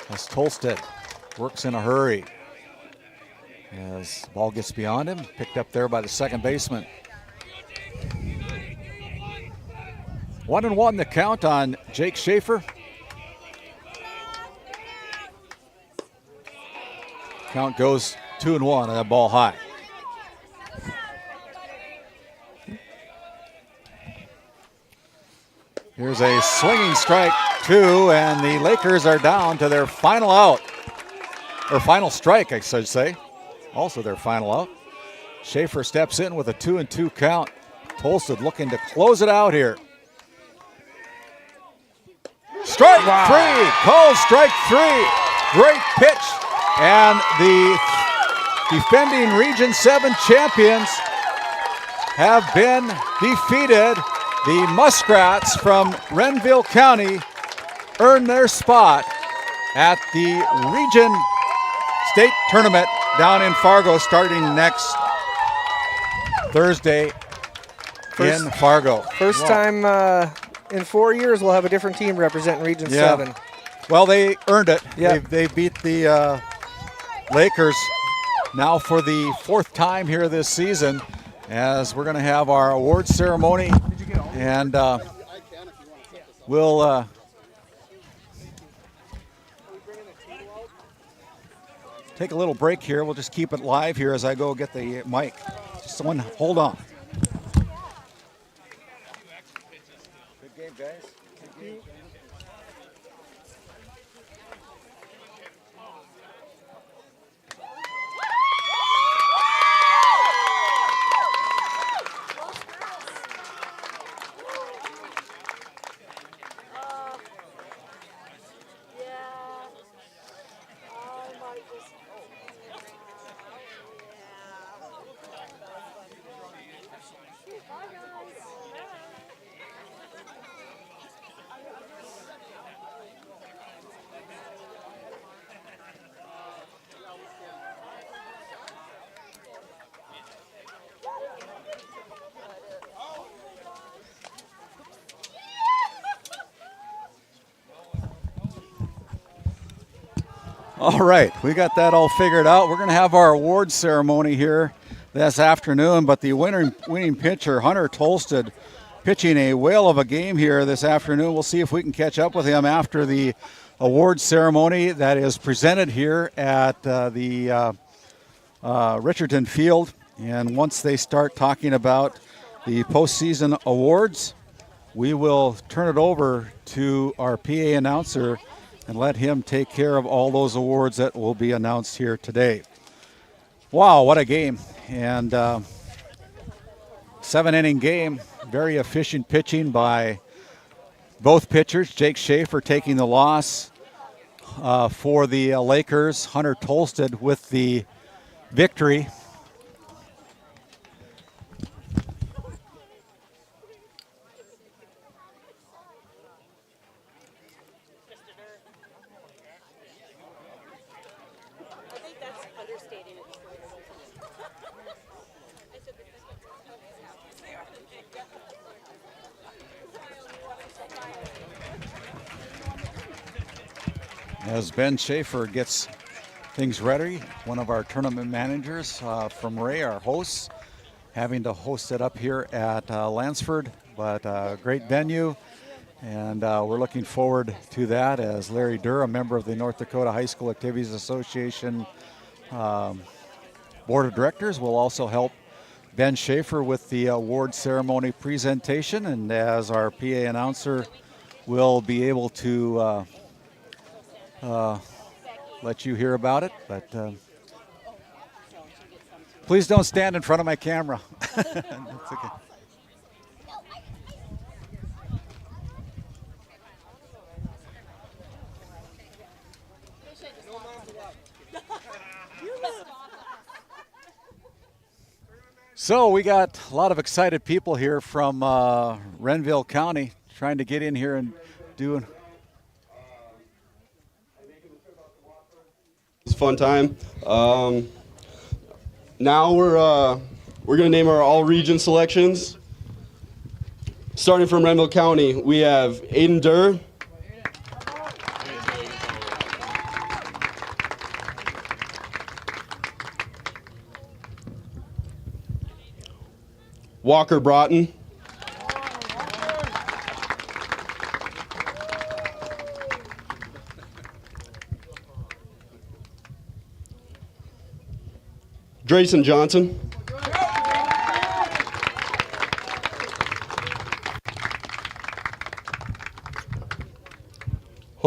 As Tolstead works in a hurry. As the ball gets beyond him, picked up there by the second baseman. 1-1 the count on Jake Schaefer. Count goes 2-1 and that ball high. Here Here's a swinging strike, 2, and the Lakers are down to their final out. Or final strike, I should say. Also their final out. Schaefer steps in with a 2-2 count. Tolsted looking to close it out here. Strike 3, called strike 3. Great pitch. And the defending Region 7 champions have been defeated. The Muskrats from Renville County earn their spot at the Region State Tournament down in Fargo starting next Thursday in Fargo. First time in 4 years we'll have a different team representing Region 7. Well, they earned it. Yeah. They beat the Lakers now for the 4th time here this season, as we're going to have our awards ceremony, and we'll take a little break here. We'll just keep it live here as I go get the mic. Someone hold on. Good game, guys. Thank you. All right, we got that all figured out. We're going to have our awards ceremony here this afternoon, but the winning pitcher, Hunter Tolsted, pitching a whale of a game here this afternoon. We'll see if we can catch up with him after the awards ceremony that is presented here at the Richardson Field. And once they start talking about the postseason awards, we will turn it over to our PA announcer and let him take care of all those awards that will be announced here today. Wow, what a game. And 7-inning game, very efficient pitching by both pitchers. Jake Schaefer taking the loss for the Lakers. Hunter Tolsted with the victory. As Ben Schaefer gets things ready, one of our tournament managers from Ray, our hosts, having to host it up here at Lansford, but great venue, and we're looking forward to that as Larry Durr, a member of the North Dakota High School Activities Association Board of Directors, will also help Ben Schaefer with the award ceremony presentation, and as our PA announcer will be able to let you hear about it, but please don't stand in front of my camera. That's okay. So we got a lot of excited people here from Renville County trying to get in here and do. It's a fun time. Now we're going to name our all-region selections. Starting from Renville County, we have Aiden Durr, Walker Broughton, Drayson Johnson,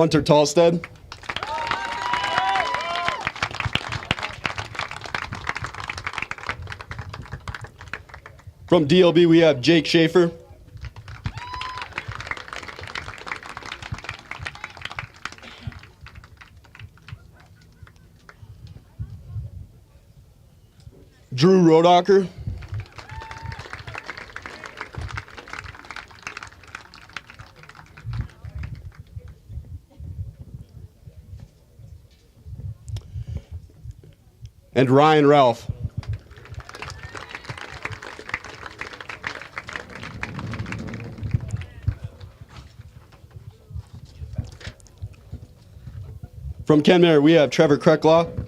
Hunter Tallstead. From DLB, we have Jake Schaefer. Drew Rodacher. And Ryan Ralph. From Kenmare, we have Trevor Krecklaw.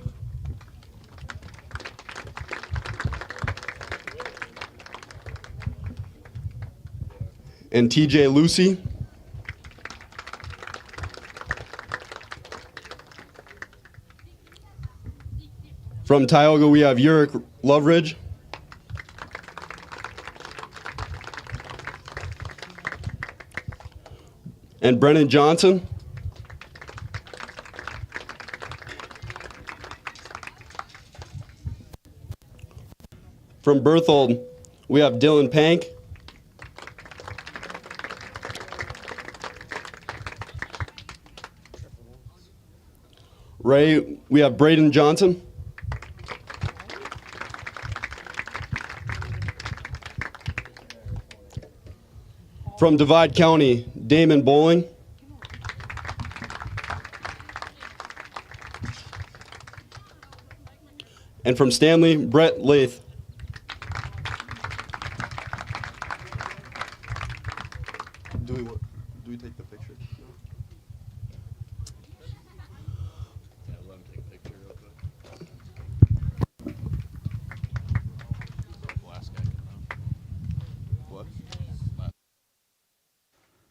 And TJ Lucy. From Tioga, we have Uric Loveridge. And Brennan Johnson. From Berthold, we have Dylan Pank. Ray, we have Braden Johnson. From Divide County, Damon Bowling. And from Stanley, Brett Lath. Do we take the picture? Yeah, let him take a picture real quick. Last guy What?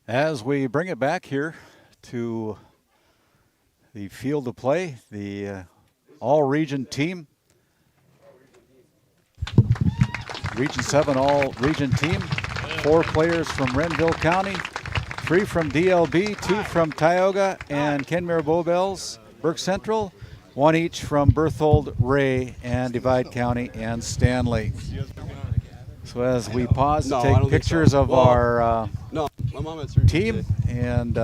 As we bring it back here to the field of play, the all-region team, Region 7 all-region team, 4 players from Renville County, 3 from DLB, 2 from Tioga and Kenmare Bowbells, Burke Central, 1 each from Berthold, Ray, and Divide County and Stanley. So as we pause to take pictures of our team, and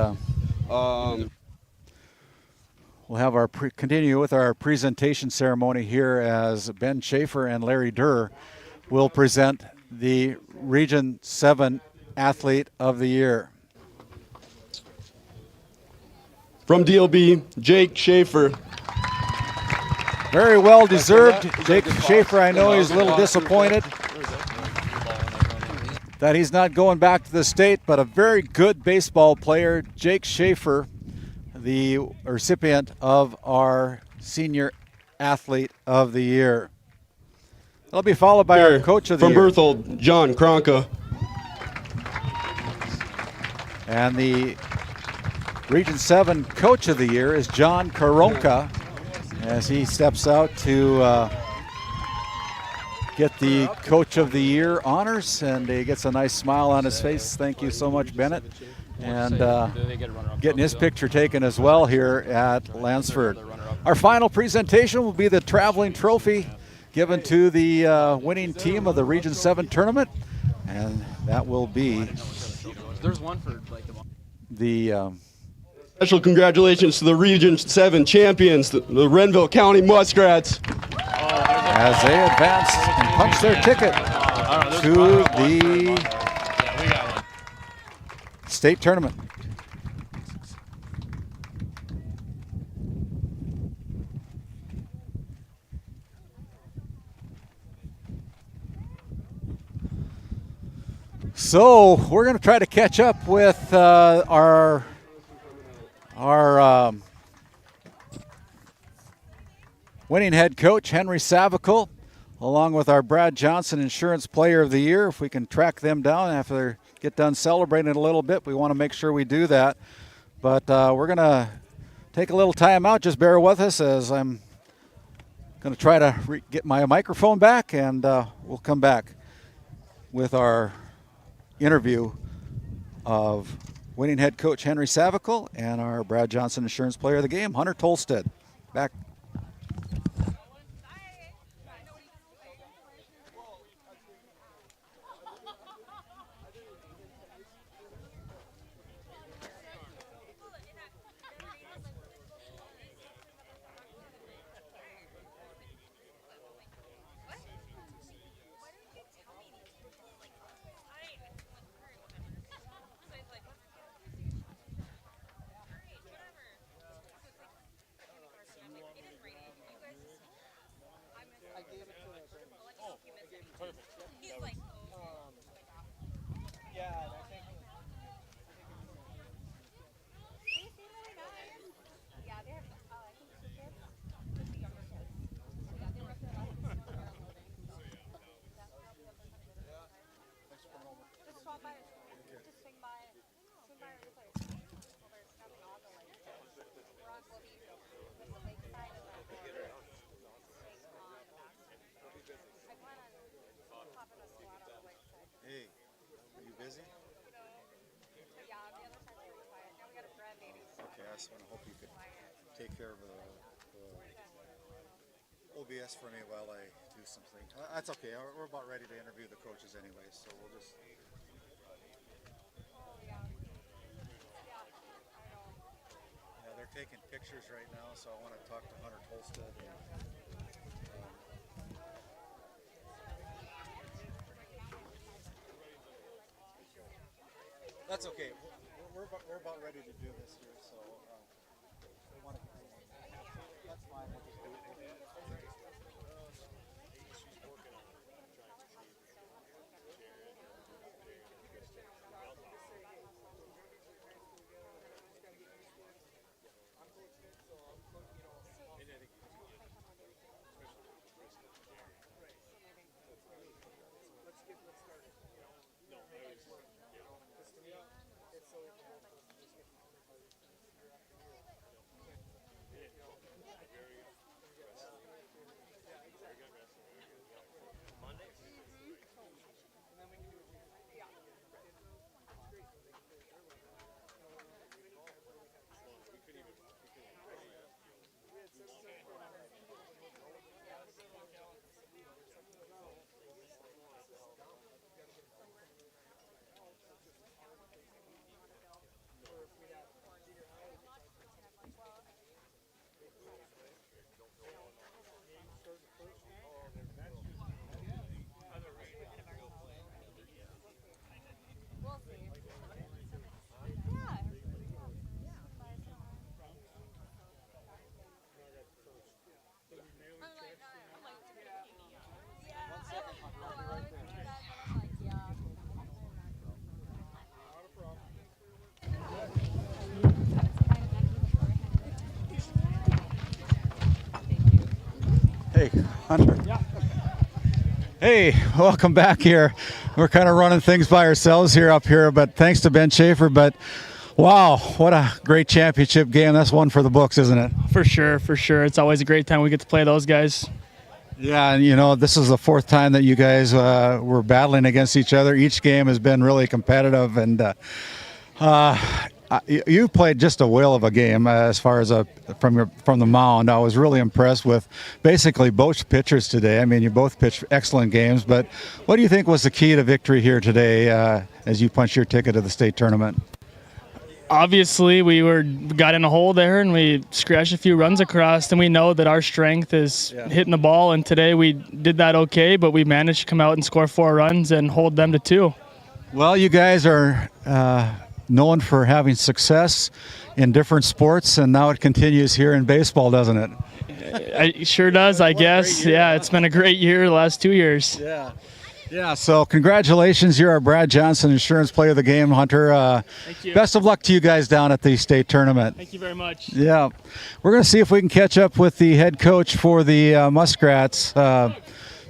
we'll have our continue with our presentation ceremony here as Ben Schaefer and Larry Durr will present the Region 7 Athlete of the Year. From DLB, Jake Schaefer. Very well deserved. Jake Schaefer, I know he's a little disappointed that he's not going back to the state, but a very good baseball player. Jake Schaefer, the recipient of our Senior Athlete of the Year. That'll be followed by our Coach of the Year. From Berthold, John Kronka. And the Region 7 Coach of the Year is John Karonka, as he steps out to get the Coach of the Year honors, and he gets a nice smile on his face. Thank you so much, Bennett. And getting his picture taken as well here at Lansford. Our final presentation will be the traveling trophy given to the winning team of the Region 7 tournament, and that will be the Special congratulations to the Region 7 champions, the Renville County Muskrats. As they advance and punch their ticket to the state tournament. So we're going to try to catch up with our winning head coach, Henry Savicle, along with our Brad Johnson Insurance Player of the Year. If we can track them down after they get done celebrating a little bit, we want to make sure we do that. But we're going to take a little time out. Just bear with us as I'm going to try to get my microphone back, and we'll come back with our interview of winning head coach Henry Savicle and our Brad Johnson Insurance Player of the Game, Hunter Tolstead. Back. Hey, are you busy? Okay, I just want to hope you could take care of the OBS for me while I do something. That's okay. We're about ready to interview the coaches anyway, so we'll just. Yeah, they're taking pictures right now, so I want to talk to Hunter Tolstead. That's okay. We're about ready to do this here, so we want to. That's fine. We'll just do it. Hey, Hunter. Hey, welcome back here. We're kind of running things by ourselves here up here, but thanks to Ben Schaefer. But wow, what a great championship game. That's one for the books, isn't it? For sure, for sure. It's always a great time we get to play those guys. Yeah, and you know, this is the fourth time that you guys were battling against each other. Each game has been really competitive, and you played just a whale of a game as far as from the mound. I was really impressed with basically both pitchers today. I mean, you both pitched excellent games, but what do you think was the key to victory here today as you punched your ticket to the state tournament? Obviously, we got in a hole there and we scratched a few runs across, and we know that our strength is hitting the ball, and today we did that okay, but we managed to come out and score 4 runs and hold them to 2. Well, you guys are known for having success in different sports, and now it continues here in baseball, doesn't it? It sure does, I guess. Yeah, it's been a great year the last 2 years. Yeah, so congratulations. You're our Brad Johnson Insurance Player of the Game, Hunter. Thank you. Best of luck to you guys down at the state tournament. Thank you very much. Yeah. We're going to see if we can catch up with the head coach for the Muskrats.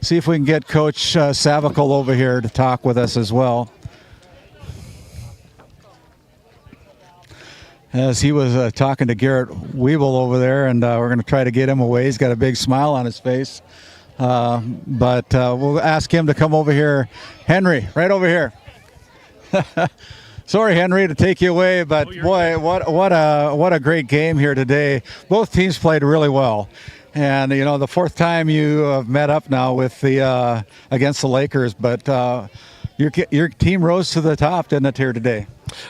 See if we can get Coach Savicle over here to talk with us as well. As he was talking to Garrett Weeble over there, and we're going to try to get him away. He's got a big smile on his face. But we'll ask him to come over here. Henry, right over here. Sorry, Henry, to take you away, but boy, what a great game here today. Both teams played really well. And, you know, the fourth time you have met up now with the against the Lakers, but your team rose to the top, didn't it, here today?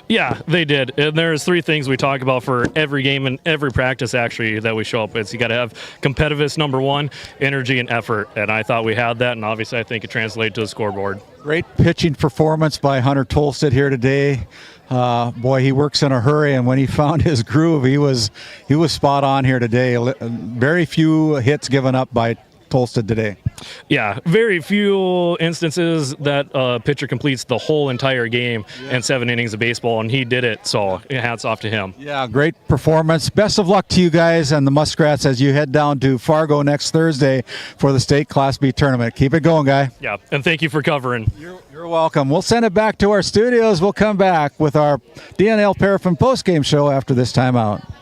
Yeah, they did. And there's three things we talk about for every game and every practice, actually, that we show up with. You got to have competitiveness, number one, energy and effort. And I thought we had that, and obviously I think it translated to the scoreboard. Great pitching performance by Hunter Tolstead here today. Boy, he works in a hurry, and when he found his groove, he was spot on here today. Very few hits given up by Tolstead today. Yeah, very few instances that a pitcher completes the whole entire game and 7 innings of baseball, and he did it, so hats off to him. Yeah, great performance. Best of luck to you guys and the Muskrats as you head down to Fargo next Thursday for the state Class B tournament. Keep it going, guy. Yeah, and thank you for covering. You're welcome. We'll send it back to our studios. We'll come back with our DNL Paraffin postgame show after this timeout.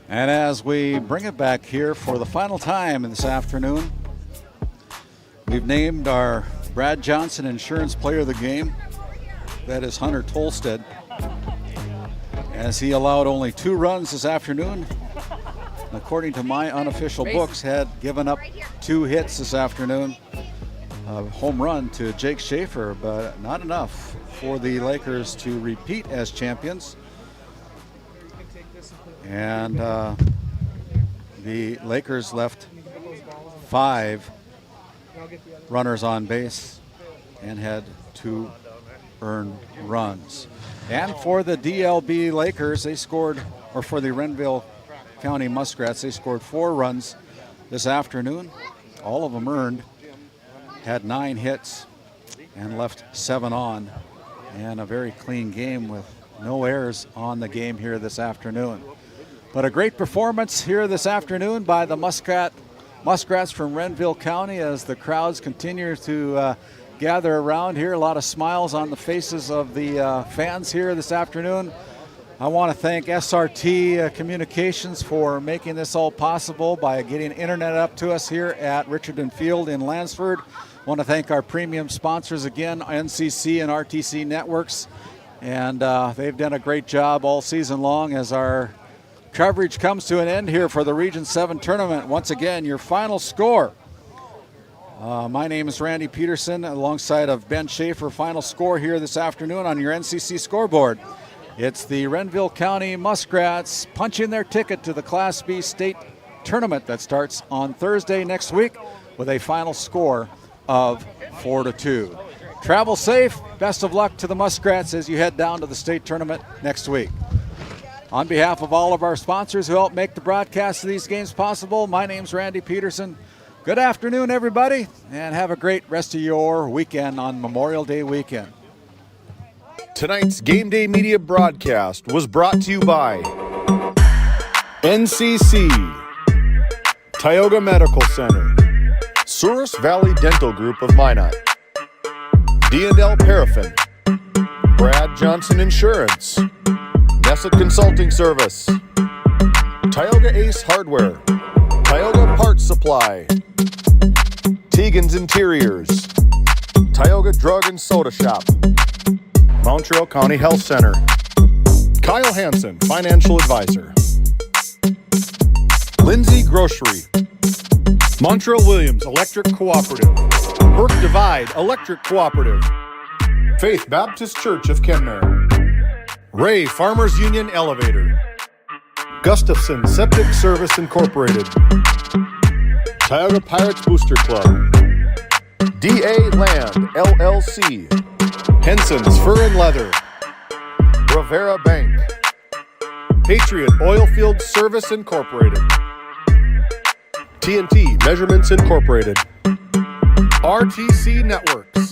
And as we bring it back here for the final time this afternoon, we've named our Brad Johnson Insurance Player of the Game. That is Hunter Tolstead, as he allowed only 2 runs this afternoon. According to my unofficial books, had given up 2 hits this afternoon. A home run to Jake Schaefer, but not enough for the Lakers to repeat as champions. And the Lakers left 5 runners on base and had 2 earned runs. And for the DLB Lakers, they scored, or for the Renville County Muskrats, they scored 4 runs this afternoon. All of them earned, had 9 hits and left 7 on. And a very clean game with no errors on the game here this afternoon. But a great performance here this afternoon by the Muskrats from Renville County as the crowds continue to gather around here. A lot of smiles on the faces of the fans here this afternoon. I want to thank SRT Communications for making this all possible by getting internet up to us here at Richardson Field in Lansford. I want to thank our premium sponsors again, NCC and RTC Networks. And they've done a great job all season long as our coverage comes to an end here for the Region 7 tournament. Once again, your final score. My name is Randy Peterson alongside of Ben Schaefer. Final score here this afternoon on your NCC scoreboard. It's the Renville County Muskrats punching their ticket to the Class B state tournament that starts on Thursday next week with a final score of 4-2. Travel safe. Best of luck to the Muskrats as you head down to the state tournament next week. On behalf of all of our sponsors who help make the broadcast of these games possible, my name's Randy Peterson. Good afternoon, everybody, and have a great rest of your weekend on Memorial Day weekend. Tonight's Game Day Media broadcast was brought to you by NCC, Tioga Medical Center, Souris Valley Dental Group of Minot, D&L Paraffin, Brad Johnson Insurance, Nessa Consulting Service, Tioga Ace Hardware, Tioga Parts Supply, Tegan's Interiors, Tioga Drug and Soda Shop, Montreal County Health Center, Kyle Hansen, Financial Advisor, Lindsay Grocery, Montreal Williams Electric Cooperative, Burke Divide Electric Cooperative, Faith Baptist Church of Kenmare, Ray Farmers Union Elevator, Gustafson Septic Service Incorporated, Tioga Pirates Booster Club, DA Land LLC, Henson's Fur and Leather, Bravera Bank, Patriot Oilfield Service Incorporated. TNT Measurements Incorporated. RTC Networks.